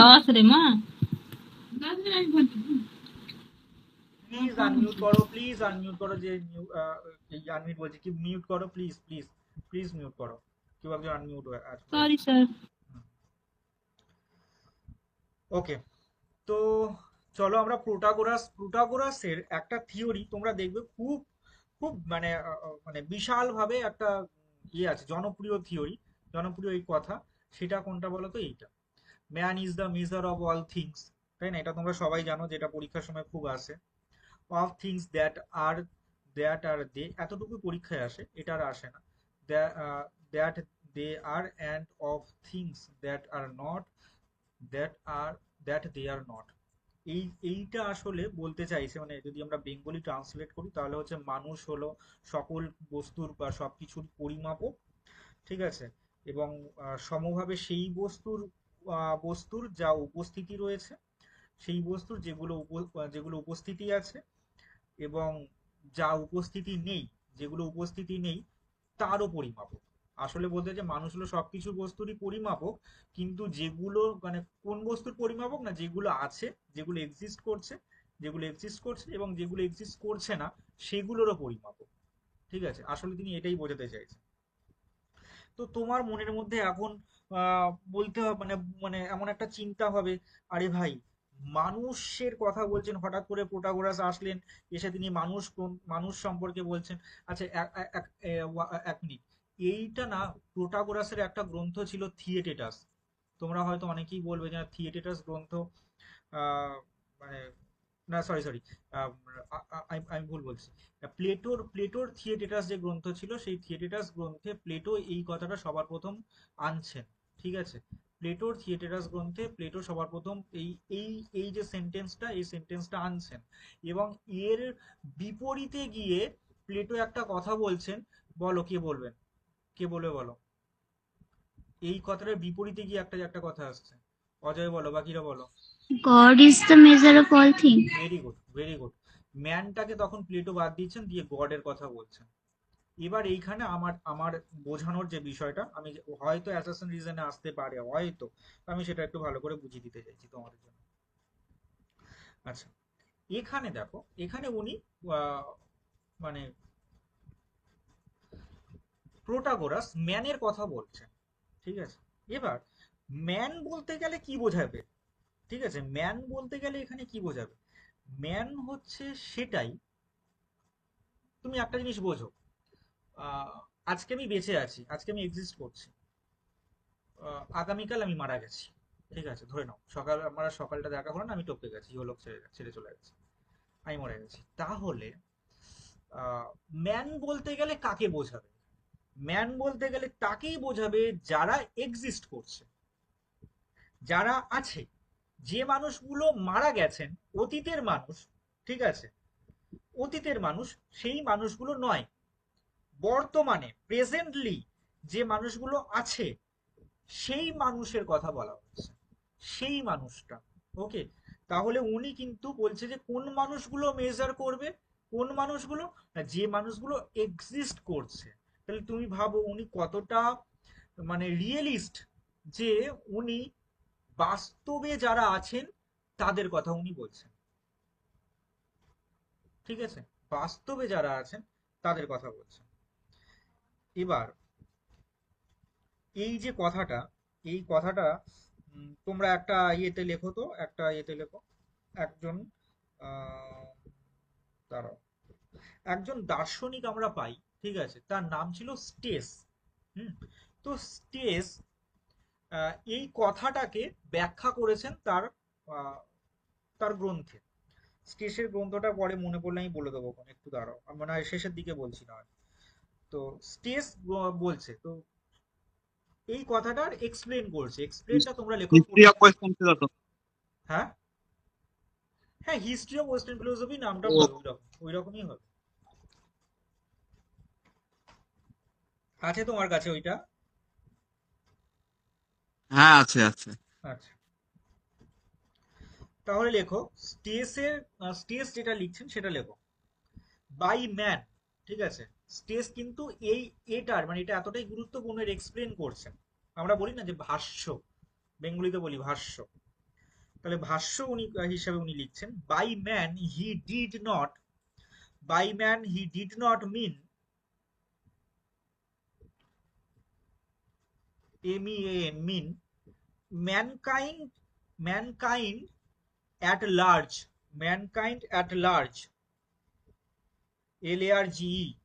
[SPEAKER 2] 10 রে মা।
[SPEAKER 1] প্লিজ আনমিউট করো, প্লিজ আনমিউট করো, যে এই আনমিউট বলছি কি, মিউট করো প্লিজ, প্লিজ প্লিজ মিউট করো, কেউ একজন আনমিউট আছে।
[SPEAKER 2] Sorry sir.
[SPEAKER 1] ওকে, তো চলো আমরা প্রোটাগোরাসের একটা থিওরি তোমরা দেখবে খুব খুব মানে মানে বিশালভাবে একটা ইয়ে আছে, জনপ্রিয় থিওরি, জনপ্রিয় এই কথা। সেটা কোনটা বলো তো? এইটা, man is the measure of all things. তাই না? এটা তোমরা সবাই জানো, যেটা পরীক্ষার সময় খুব আসে। অফ থিংস আর দে, এতটুকু পরীক্ষায় আসে, এটা আর আসে না। That they are, and of things that are not, that are that they are not. এইটা আসলে বলতে চাইছে, মানে যদি আমরা বেঙ্গলি ট্রান্সলেট করি তাহলে হচ্ছে মানুষ হলো সকল বস্তুর বা সবকিছুর পরিমাপক, ঠিক আছে? এবং সমভাবে সেই বস্তুর যা উপস্থিতি রয়েছে, সেই বস্তুর যেগুলো উপস্থিতি আছে, এবং যা উপস্থিতি নেই, যেগুলো উপস্থিতি নেই তারও পরিমাপক। আসলে বলতে যে মানুষ হলো সবকিছু বস্তুরই পরিমাপক, কিন্তু যেগুলো মানে কোন বস্তুর পরিমাপক না, যেগুলো আছে, যেগুলো এক্সিস্ট করছে এবং যেগুলো এক্সিস্ট করছে না সেগুলোরও পরিমাপক। ঠিক আছে, আসলে তিনি এটাই বোঝাতে চাইছেন। তো তোমার মনের মধ্যে এখন বলতে হবে মানে মানে এমন একটা চিন্তা হবে, আরে ভাই, মানুষের কথা বলছেন, হঠাৎ করে প্রোটাগোরাস আসলেন, এসে তিনি মানুষ সম্পর্কে বলছেন। আচ্ছা, এক মিনিট, এইটা না, প্রোটাগোরাসের একটা গ্রন্থ ছিল থিয়েটেটাস। তোমরা হয়তো অনেকেই বলবে যে থিয়েটেটাস গ্রন্থ আহ, মানে না, সরি সরি, আমি ভুল বলছি। প্লেটোর থিয়েটেটাস যে গ্রন্থ ছিল, সেই থিয়েটেটাস গ্রন্থে প্লেটো এই কথাটা সবার প্রথম আনছেন। ঠিক আছে, প্লেটোর থিয়েটেটাস গ্রন্থে প্লেটো সবার প্রথম এই এই এই যে সেন্টেন্সটা, এই সেন্টেন্সটা আনছেন। এবং এর বিপরীতে গিয়ে প্লেটো একটা কথা বলছেন। বলো, কে বলবেন? কে বলবে বলো? এই কথাটার বিপরীতে গিয়ে একটা একটা কথা আসছে। অজয় বলো, বাকিরা বলো।
[SPEAKER 2] God is the measure of all things.
[SPEAKER 1] Very good, very good. ম্যানটাকে তখন প্লেটো বাদ দিচ্ছেন, দিয়ে গডের কথা বলছেন। এবার এইখানে আমার আমার বোঝানোর যে বিষয়টা, আমি হয়তো অ্যাসাসিন রিজনে আসতে পারে, হয়তো আমি সেটা একটু ভালো করে বুঝিয়ে দিতে চাইছি তোমাদের জন্য। আচ্ছা, এখানে দেখো, এখানে উনি মানে প্রোটাগোরাস ম্যানের কথা বলছেন। ঠিক আছে, এবার ম্যান বলতে গেলে কি বোঝাবে? ঠিক আছে, ম্যান বলতে গেলে এখানে কি বোঝাবে? ম্যান হচ্ছে সেটাই, তুমি একটা জিনিস বোঝো, আহ, আজকে আমি বেঁচে আছি, আজকে আমি এক্সিস্ট করছি, আগামীকাল আমি মারা গেছি। ঠিক আছে, ধরে নাও আমরা সকালটা দেখা হলো না, আমি টপকে গেছি, ইহলোক ছেড়ে ছেড়ে চলে গেছি, আমি মরে গেছি। তাহলে ম্যান বলতে গেলে কাকে বোঝাবে? ম্যান বলতে গেলে তাকেই বোঝাবে যারা এক্সিস্ট করছে, যারা আছে। যে মানুষগুলো মারা গেছেন, অতীতের মানুষ, ঠিক আছে, অতীতের মানুষ, সেই মানুষগুলো নয়। বর্তমানে প্রেজেন্টলি যে মানুষগুলো আছে, সেই মানুষের কথা বলা হচ্ছে, সেই মানুষটা। ওকে, তাহলে উনি কিন্তু বলছে যে কোন মানুষগুলো মেজার করবে, কোন মানুষগুলো না, যে মানুষগুলো এক্সিস্ট করছে। তাহলে তুমি ভাবো উনি কতটা মানে রিয়েলিস্ট, যে উনি বাস্তবে যারা আছেন তাদের কথা উনি বলছেন। ঠিক আছে, বাস্তবে যারা আছেন তাদের কথা বলছেন। এবার এই যে কথাটা, এই কথাটা তোমরা একটা ইয়েতে লেখো তো, একটা ইয়েতে লেখো। একজন আহ, দাঁড়াও, একজন দার্শনিক আমরা পাই, ঠিক আছে, তার নাম ছিল স্টেস। হুম, তো স্টেস এই কথাটাকে ব্যাখ্যা করেছেন আহ, তার গ্রন্থে। স্টেসের গ্রন্থটা পরে মনে পড়লে আমি বলে দেবো, একটু দাঁড়াও, আমি মনে হয় শেষের দিকে বলছি না। তো স্টেস বলছে, তো এই কথাটার এক্সপ্লেন করছে, এক্সপ্লেনটা তোমরা লেখো
[SPEAKER 3] হিস্ট্রি অফ ওয়েস্টার্ন ফিলসফি।
[SPEAKER 1] হ্যাঁ, হ্যাঁ, হিস্ট্রি অফ ওয়েস্টার্ন ফিলোসফি নামটাও
[SPEAKER 3] ও,
[SPEAKER 1] হবে ওইরকম, ওইরকমই হবে। আছে তোমার কাছে ওইটা?
[SPEAKER 3] হ্যাঁ আছে আছে।
[SPEAKER 1] আচ্ছা, তাহলে লেখো, স্টেসের স্টেস যেটা লিখছেন সেটা লেখো, বাই ম্যান। ঠিক আছে, স্টেস কিন্তু এই এটার মানে এটা এতটাই গুরুত্বপূর্ণ, এর এক্সপ্লেন করছেন। আমরা বলি না যে ভাষ্য, বেঙ্গলিতে বলি ভাষ্য। তাহলে ভাষ্য উনি হিসাবে উনি লিখছেন, by man he did not mean, MEAN, mean mankind, mankind at large, mankind at large, LARGE,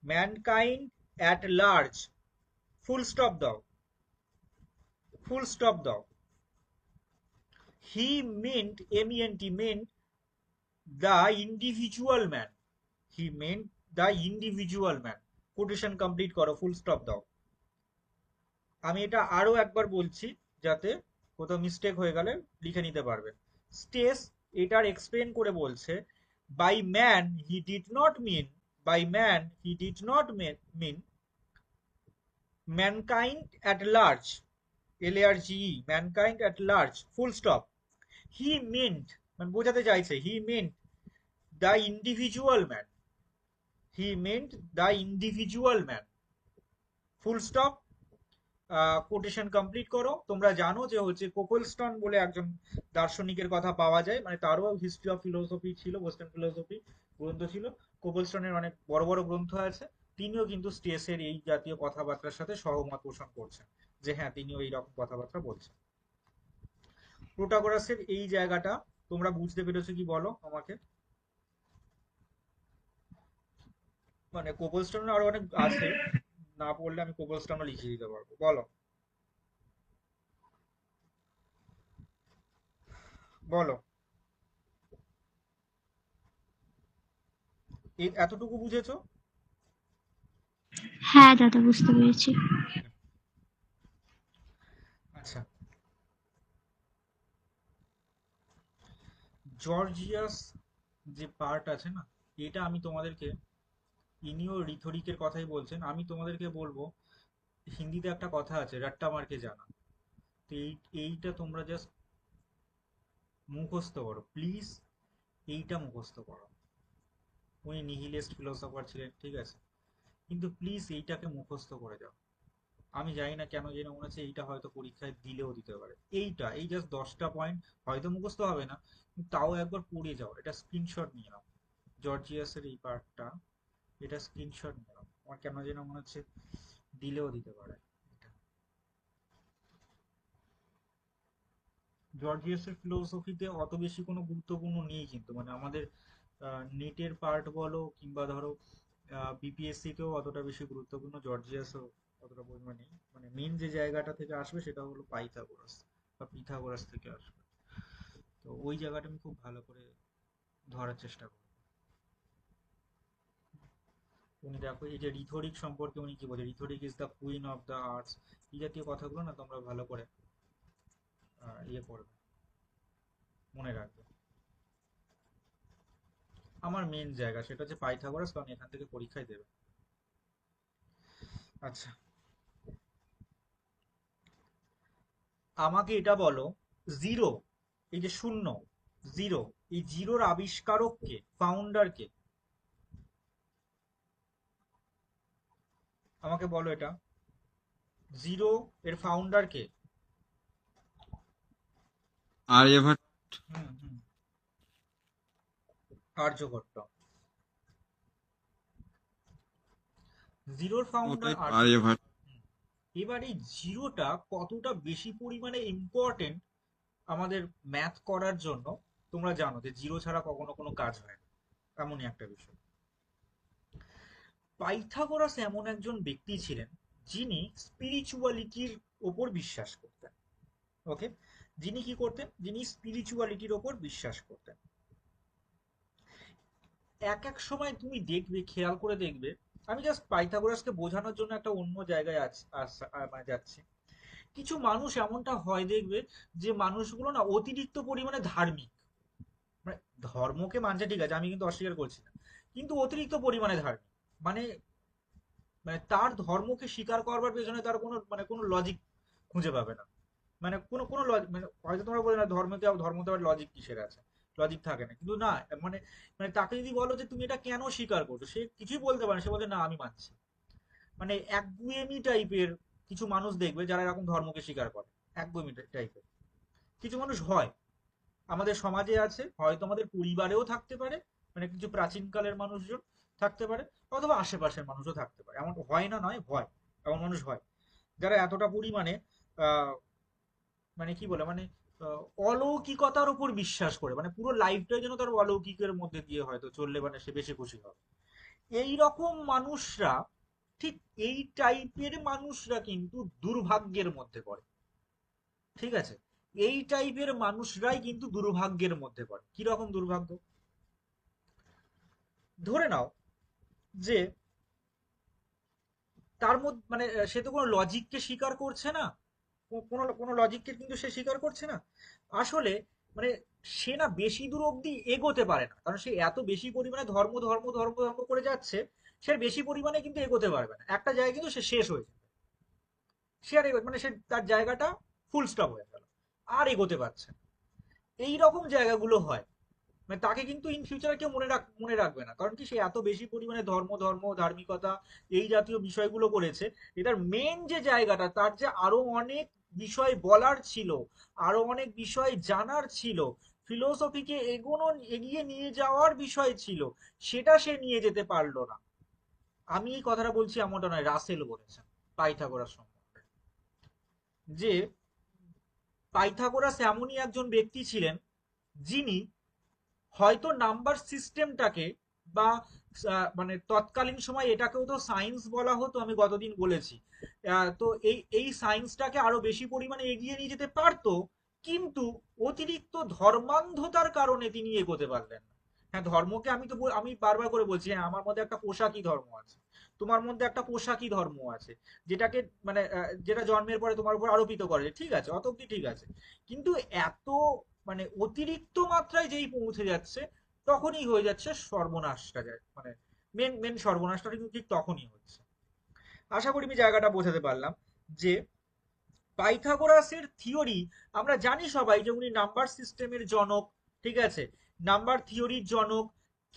[SPEAKER 1] mankind at large, full stop দাও, full stop দাও, he meant, MENT, meant the individual man, he meant the individual man, quotation complete করো, full stop দাও। আমি এটা আরো একবার বলছি যাতে কোথাও মিস্টেক হয়ে গেলে লিখে নিতে পারবে। স্টেস এটার এক্সপ্লেন করে বলছে, by man he did not mean, by man he did not mean mankind at large, LARGE, mankind at large, full stop. He meant মানে বোঝাতে চাইছে, he meant the individual man, he meant the individual man, full stop. Quotation complete করো। তোমরা জানো যে হচ্ছে কোপলস্টন বলে একজন দার্শনিকের কথা পাওয়া যায়, মানে তারও হিস্ট্রি অফ ফিলোসফি ছিল, ওয়েস্টার্ন ফিলোসফি গ্রন্থ ছিল। কোপলস্টনের অনেক বড় বড় গ্রন্থ আছে। তিনিও কিন্তু স্টেসের এই জাতীয় কথাবার্তার সাথে সহমত পোষণ করছেন, যে হ্যাঁ তিনিও এইরকম কথাবার্তা বলছেন। প্রোটাগোরাসের এই জায়গাটা তোমরা বুঝতে পেরেছো কি বলো আমাকে? মানে কোপলস্টনের আরো অনেক আছে, না পড়লে আমি কোপলস্টনও লিখে দিতে পারবো, বলো বলো। এই এতটুকু বুঝেছো?
[SPEAKER 2] হ্যাঁ দাদা, বুঝতে পেরেছি।
[SPEAKER 1] আচ্ছা, জর্জিয়াস যে পার্ট আছে না, এটা আমি তোমাদেরকে, ইনিও রিথরিকের কথাই বলছেন, আমি তোমাদেরকে বলবো হিন্দিতে একটা কথা আছে, রাট্টা মারকে জানা। তো এইটা তোমরা জাস্ট মুখস্থ করো প্লিজ, এইটা মুখস্থ করো। উনি নিহিলিস্ট ফিলোসফার ছিলেন, ঠিক আছে, কিন্তু প্লিজ এইটাকে মুখস্থ করে যাও। আমি জানি না কেন যেন মনে হচ্ছে এইটা হয়তো পরীক্ষায় দিলেও দিতে পারে। এইটা এই জাস্ট 10টা পয়েন্ট হয়তো মুখস্থ হবে না, কিন্তু তাও একবার পড়ে যাও, এটা স্ক্রিনশট নিয়ে নাও। জর্জিয়াসের এই পার্টটা, এটা স্ক্রিনশট নিয়ে নাও, আমার কেন যেন মনে হচ্ছে দিলেও দিতে পারে এটা। জর্জিয়াসের ফিলোসফিতে অত বেশি কোনো গুরুত্বপূর্ণ নেই, কিন্তু মানে আমাদের নেটের পার্ট বলো কিংবা ধরো বিপিএসসি তেও অতটা বেশি গুরুত্বপূর্ণ জর্জিয়াসও অতটা পরিমাণে নেই। মানে মেন যে জায়গাটা থেকে আসবে সেটা হলো পাইথাগোরাস বা পিথাগোরাস থেকে আসবে। তো ওই জায়গাটা আমি খুব ভালো করে ধরার চেষ্টা করব। উনি দেখো এই যে রিথরিক সম্পর্কে উনি কি বলে, rhetoric is the queen of the arts, এই জাতীয় কথাগুলো না তোমরা ভালো করে ইয়ে করবে, মনে রাখবে। আমার মেন জায়গা সেটা হচ্ছে পাইথাগোরাস, কারণ এখান থেকে পরীক্ষায় দেবে। আচ্ছা, আমাকে এটা বলো, জিরো, এই যে শূন্য, জিরো, এই জিরোর আবিষ্কারক কে, ফাউন্ডার কে? আমাকে বলো এটা, জিরো এর ফাউন্ডার কে?
[SPEAKER 3] আর্যভট্ট।
[SPEAKER 1] হুম হুম, আর্যভট্ট। জিরোর ফাউন্ডার
[SPEAKER 3] ওটাই তো,
[SPEAKER 1] আর্যভট্ট।
[SPEAKER 3] আর্যভট্ট।
[SPEAKER 1] এবার এই জিরোটা কতটা বেশি পরিমাণে ইম্পর্টেন্ট আমাদের ম্যাথ করার জন্য, তোমরা জানো যে জিরো ছাড়া কখনো কোনো কাজ হয় না, এমনই একটা বিষয়। পাইথাগোরাস এমন একজন ব্যক্তি ছিলেন যিনি স্পিরিচুয়ালিটির ওপর বিশ্বাস করতেন। ওকে, যিনি কি করতেন, যিনি স্পিরিচুয়ালিটির ওপর বিশ্বাস করতেন। এক এক সময় তুমি দেখবে, খেয়াল করে দেখবে, আমি জাস্ট পাইথাগোরাসকে বোঝানোর জন্য একটা অন্য জায়গায় মানে যাচ্ছি। কিছু মানুষ এমনটা হয় দেখবে, যে মানুষগুলো না অতিরিক্ত পরিমাণে ধার্মিক, মানে ধর্মকে মানছে ঠিক আছে, আমি কিন্তু অস্বীকার করছি না, কিন্তু অতিরিক্ত পরিমাণে ধার্মিক, মানে মানে তার ধর্মকে স্বীকার করবার পেছনে তার কোনো লজিক খুঁজে পাবে না। মানে কোনো মানে হয়তো তোমরা বলে না ধর্মতে আবার লজিক কিসের আছে, লজিক থাকে না, কিন্তু না, মানে মানে তাকে যদি বলো যে তুমি এটা কেন স্বীকার করছো, সে কিছুই বলতে পারে না, সে বলে না আমি মানছি। মানে একগুয়েমি টাইপের কিছু মানুষ দেখবে যারা এরকম ধর্মকে স্বীকার করে, একগুয়েমি টাইপের কিছু মানুষ হয় আমাদের সমাজে আছে, হয়তো আমাদের পরিবারেও থাকতে পারে, মানে কিছু প্রাচীনকালের মানুষজন থাকতে পারে, অথবা আশেপাশের মানুষও থাকতে পারে, এমন হয় না নয়, হয়, এমন মানুষ হয় যারা এতটা পরিমাণে আহ মানে কি বলে মানে অলৌকিকতার উপর বিশ্বাস করে, মানে পুরো লাইফটাই যেন তার অলৌকিকের মধ্যে দিয়ে হয়তো চললে মানে সে বেশি খুশি হবে। এই রকম মানুষরা, ঠিক এই টাইপের মানুষরা কিন্তু দুর্ভাগ্যের মধ্যে পড়ে। ঠিক আছে, এই টাইপের মানুষরাই কিন্তু দুর্ভাগ্যের মধ্যে পড়ে। কি রকম দুর্ভাগ্য? ধরে নাও যে তার মধ্যে মানে সে তো কোনো লজিককে স্বীকার করছে না, কোনো কোনো লজিককে কিন্তু সে স্বীকার করছে না আসলে। মানে সে না বেশি দূর অব্দি এগোতে পারে না, কারণ সে এত বেশি পরিমাণে ধর্ম ধর্ম ধর্ম ধর্ম করে যাচ্ছে। সে আর বেশি পরিমাণে কিন্তু এগোতে পারবে না, একটা জায়গায় কিন্তু সে শেষ হয়ে যাবে। সে আর মানে সে তার জায়গাটা ফুল স্টপ হয়ে গেল, আর এগোতে পারছে না। এই রকম জায়গাগুলো হয়, মানে তাকে কিন্তু ইন ফিউচার কেউ মনে রাখবে না, কারণ কি সে এত বেশি পরিমাণে ধর্ম ধর্ম ধার্মিকতা এই জাতীয় বিষয়গুলো করেছে। এটার মেন যে জায়গাটা, তার যে আরো অনেক বিষয় বলার ছিল, আরো অনেক বিষয় জানার ছিল, ফিলোসফিকে এগিয়ে নিয়ে যাওয়ার বিষয় ছিল, সেটা সে নিয়ে যেতে পারলো না। আমি এই কথাটা বলছি এমনটা নয়, রাসেল বলেছেন পাইথাগোরাস সম্বন্ধে যে পাইথাগোরাস এমনই একজন ব্যক্তি ছিলেন যিনি হয়তো নাম্বার সিস্টেমটাকে বা মানে তৎকালীন সময় এটাকেও তো সায়েন্স বলা হতো, আমি গতদিন বলেছি। তো এই সায়েন্সটাকে আরো বেশি পরিমাণে এগিয়ে নিয়ে যেতে পারতো, কিন্তু অতিরিক্ত ধর্মান্ধতার কারণে তিনি এগোতে পারলেন না। হ্যাঁ, ধর্মকে আমি তো আমি বারবার করে বলছি, হ্যাঁ আমার মধ্যে একটা পোশাকি ধর্ম আছে, তোমার মধ্যে একটা পোশাকি ধর্ম আছে, যেটাকে মানে যেটা জন্মের পরে তোমার উপর আরোপিত করে, ঠিক আছে, অত অব্দি ঠিক আছে। কিন্তু এত মানে অতিরিক্ত মাত্রায় যেই পৌঁছে যাচ্ছে, তখনই হয়ে যাচ্ছে সর্বনাশটা, যায় মানে মেন মেন সর্বনাশটা কিন্তু ঠিক তখনই হচ্ছে। আশা করি আমি জায়গাটা বোঝাতে পারলাম যে পাইথাগোরাসের থিওরি আমরা জানি সবাই যে উনি নাম্বার সিস্টেমের জনক, ঠিক আছে, নাম্বার থিওরির জনক।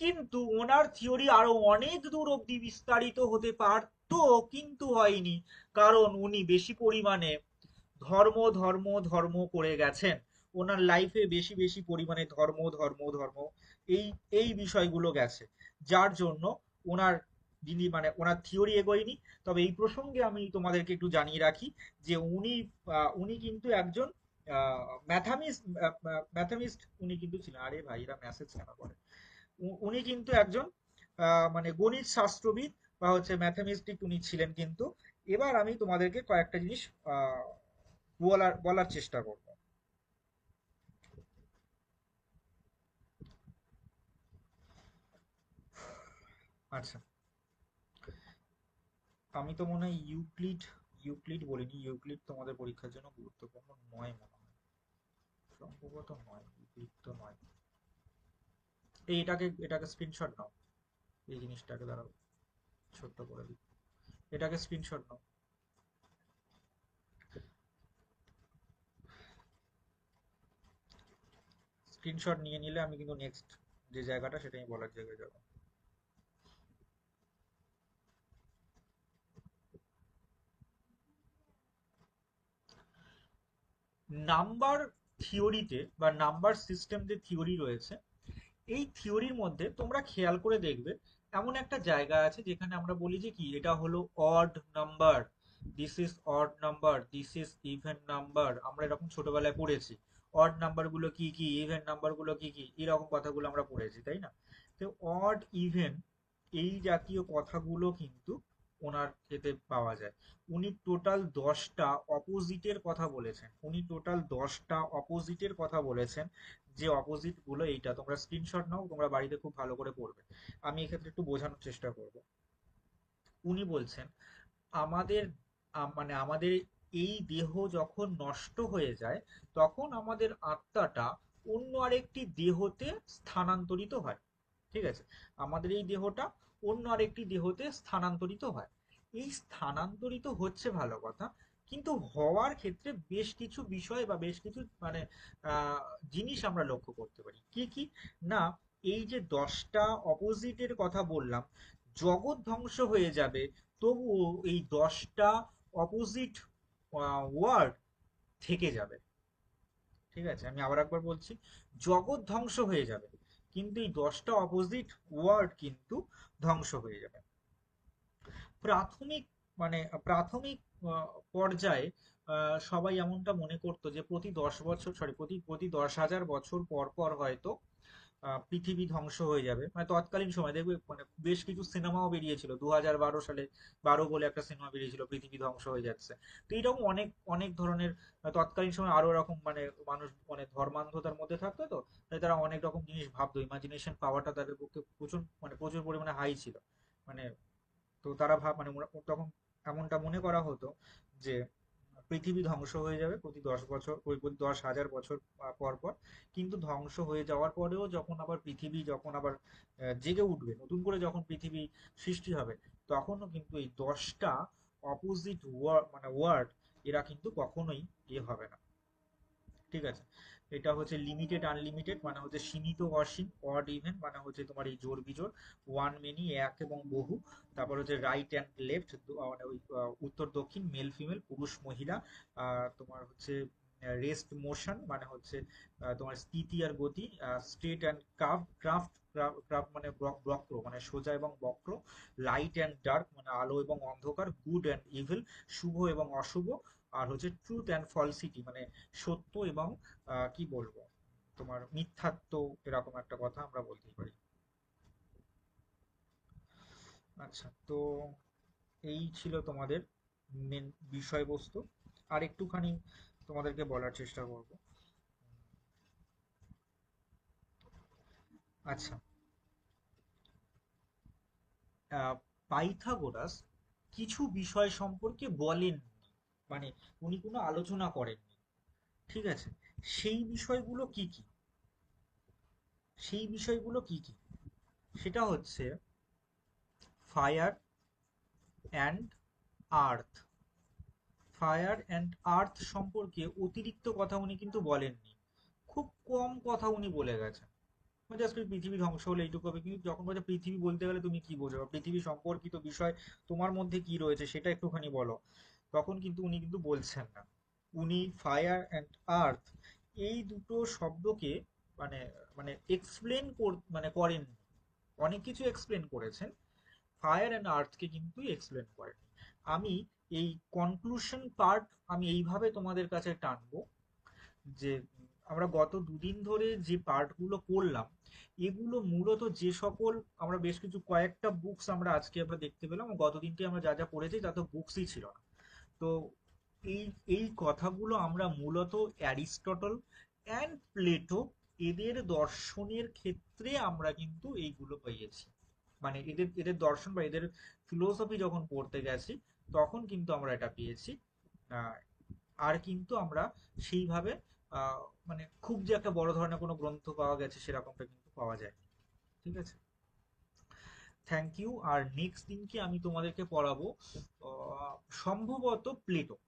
[SPEAKER 1] কিন্তু ওনার থিওরি আরো অনেক দূর অব্দি বিস্তারিত হতে পারতো, কিন্তু হয়নি, কারণ উনি বেশি পরিমাণে ধর্ম ধর্ম ধর্ম করে গেছেন। ওনার লাইফে বেশি বেশি পরিমাণে ধর্ম ধর্ম ধর্ম এই এই বিষয়গুলো গেছে, যার জন্য ওনার যিনি মানে ওনার থিওরি এগোয়নি। তবে এই প্রসঙ্গে আমি তোমাদেরকে একটু জানিয়ে রাখি যে উনি কিন্তু একজন ম্যাথামিস্ট উনি কিন্তু ছিলেন। আরে ভাই, এরা মেসেজ কেন করে? উনি কিন্তু একজন মানে গণিত শাস্ত্রবিদ বা হচ্ছে ম্যাথামেটিক উনি ছিলেন কিন্তু। এবার আমি তোমাদেরকে কয়েকটা জিনিস আহ, বলার চেষ্টা করব। আচ্ছা, আমি তো মনে হয় ইউক্লিড বলিনি। ইউক্লিড তোমাদের পরীক্ষার জন্য গুরুত্বপূর্ণ নয় মনে হয়, সম্ভবত নয়, ইউক্লিড তো নয়। এটাকে স্ক্রিনশট নাও, এই জিনিসটাকে দ্বারা ছোট্ট করে দিই, এটাকে স্ক্রিনশট নাও। স্ক্রিনশট নিয়ে নিলে আমি কিন্তু নেক্সট যে জায়গাটা সেটা আমি বলার জায়গায় যাবো। নাম্বার থিওরিতে বা নাম্বার সিস্টেম যে থিওরি রয়েছে, এই থিওরির মধ্যে তোমরা খেয়াল করে দেখবে এমন একটা জায়গা আছে যেখানে আমরা বলি যে কি এটা হলো odd number, this is odd number, this is even number. আমরা এরকম ছোটবেলায় পড়েছি অড নাম্বার গুলো কি কি, ইভেন নাম্বার গুলো কি কি, এরকম কথাগুলো আমরা পড়েছি, তাই না? তো অড ইভেন এই জাতীয় কথাগুলো কিন্তু ওনার এতে পাওয়া যায়। উনি টোটাল 10টা অপোজিটের কথা বলেছেন, উনি টোটাল 10টা অপোজিটের কথা বলেছেন। যে অপোজিট গুলো এইটা, তোমরা স্ক্রিনশট নাও, তোমরা বাড়িতে খুব ভালো করে পড়বে। আমি এক্ষেত্রে একটু বোঝানোর চেষ্টা করব। উনি বলছেন আমাদের মানে আমাদের এই দেহ যখন নষ্ট হয়ে যায়, তখন আমাদের আত্মাটা অন্য আরেকটি দেহতে স্থানান্তরিত হয়। ঠিক আছে, আমাদের এই দেহটা অন্য আরেকটি দেহতে স্থানান্তরিত হয়। এই স্থানান্তরিত হচ্ছে ভালো কথা, কিন্তু হওয়ার ক্ষেত্রে বেশ কিছু বিষয় বা বেশ কিছু মানে আহ, জিনিস আমরা লক্ষ্য করতে পারি। কি কি না, এই যে 10টা অপোজিটের কথা বললাম, জগৎ ধ্বংস হয়ে যাবে, তবুও এই 10টা অপোজিট ওয়ার্ড থেকে যাবে। ঠিক আছে, আমি আবার একবার বলছি, জগৎ ধ্বংস হয়ে যাবে, কিন্তু এই 10টা অপোজিট ওয়ার্ড কিন্তু ধ্বংস হয়ে যাবে। প্রাথমিক মানে প্রাথমিক পর্যায়ে সবাই এমনটা মনে করতো যে প্রতি 10 বছর, সরি, প্রতি প্রতি 10,000 বছর পর পর হয়তো পৃথিবী ধ্বংস হয়ে যাবে। মানে তৎকালীন সময় দেখবে, মানে বেশ কিছু সিনেমাও বেরিয়েছিল 2012 সালে। 12 বলে একটা সিনেমা বেরিয়েছিল, পৃথিবী ধ্বংস হয়ে যাচ্ছে। তো এইরকম অনেক অনেক ধরনের তৎকালীন সময় আরো এরকম, মানে মানুষ মানে ধর্মান্ধতার মধ্যে থাকতো, তো তাই তারা অনেক রকম জিনিস ভাবতো, ইমাজিনেশন পাওয়ারটা তাদের পক্ষে প্রচুর, মানে প্রচুর পরিমাণে হাই ছিল। মানে তো তারা মানে তখন এমনটা মনে করা হতো যে পৃথিবী ধ্বংস হয়ে যাবে প্রতি 10 বছর, ওই প্রতি 10,000 বছর পর পর। কিন্তু ধ্বংস হয়ে যাওয়ার পরেও যখন আবার পৃথিবী যখন আবার জেগে উঠবে, নতুন করে যখন পৃথিবী সৃষ্টি হবে, তখনও কিন্তু এই 10টা অপোজিট মানে ওয়ার্ড, এরা কিন্তু কখনোই হবে না। ঠিক আছে? এটা হচ্ছে লিমিটেড আনলিমিটেড, মানে হচ্ছে সীমিত অসীম, অড ইভেন মানে হচ্ছে তোমার এই জোড় বিজোড়, ওয়ান মেনি এক এবং বহু, তারপর হচ্ছে রাইট অ্যান্ড লেফট, মানে ওই উত্তর দক্ষিণ, মেল ফিমেল, পুরুষ মহিলা, তোমার হচ্ছে রেস্ট মোশন মানে হচ্ছে তোমার স্থিতি আর গতি, স্ট্রেট অ্যান্ড ক্রাফট, ক্রাফট মানে বক্র মানে সোজা এবং বক্র, লাইট অ্যান্ড ডার্ক মানে আলো এবং অন্ধকার, গুড অ্যান্ড ইভিল শুভ এবং অশুভ, আর হচ্ছে ট্রুথ অ্যান্ড ফলসিটি মানে সত্য এবং কি বলবো, তোমার মিথ্যাত্ব, এরকম একটা কথা আমরা বলতেই পারি। আচ্ছা, তো এই ছিল তোমাদের মেন বিষয়বস্তু। আর একটুখানি তোমাদেরকে বলার চেষ্টা করব। আচ্ছা, পাইথাগোরাস কিছু বিষয় সম্পর্কে বলেননি, মানে উনি কোনো আলোচনা করেননি। ঠিক আছে? সেই বিষয়গুলো কি কি? সেই বিষয়গুলো কি কি? সেটা হচ্ছে fire and earth. Fire and earth সম্পর্কে অতিরিক্ত কথা উনি কিন্তু বলেননি, খুব কম কথা উনি বলে গেছেন। জাস্ট ওই পৃথিবী ধ্বংস হলে এইটুকু হবে, কিন্তু যখন বলছে পৃথিবী বলতে গেলে তুমি কি বোঝো, বা পৃথিবী সম্পর্কিত বিষয় তোমার মধ্যে কি রয়েছে সেটা একটুখানি বলো, তখন কিন্তু উনি কিন্তু বলছেন না। উনি ফায়ার অ্যান্ড আর্থ এই দুটো শব্দকে মানে মানে এক্সপ্লেন মানে করেননি। অনেক কিছু এক্সপ্লেন করেছেন, ফায়ার অ্যান্ড আর্থকে কিন্তু এক্সপ্লেন করেনি। আমি এই কনক্লুশন পার্ট আমি এইভাবে তোমাদের কাছে টানবো যে আমরা গত দুদিন ধরে যে পার্টগুলো পড়লাম, এগুলো মূলত যে সকল, আমরা বেশ কিছু কয়েকটা বুকস আমরা আজকে আমরা দেখতে পেলাম, গত দিনকে আমরা যা যা পড়েছি তা তো বুকসই ছিল না। তো এই এই কথাগুলো আমরা মূলত অ্যারিস্টটল অ্যান্ড প্লেটো, এদের দর্শনের ক্ষেত্রে আমরা কিন্তু এইগুলো পেয়েছি। মানে এদের এদের দর্শন বা এদের ফিলোসফি যখন পড়তে গেছি, তখন কিন্তু আমরা এটা পেয়েছি। আহ, আর কিন্তু আমরা সেইভাবে আহ, মানে খুব যে একটা বড় ধরনের কোনো গ্রন্থ পাওয়া গেছে সেরকমটা কিন্তু পাওয়া যায়। ঠিক আছে? Thank you. আর নেক্সট দিনকে আমি তোমাদেরকে পড়াবো সম্ভবত প্লেটো।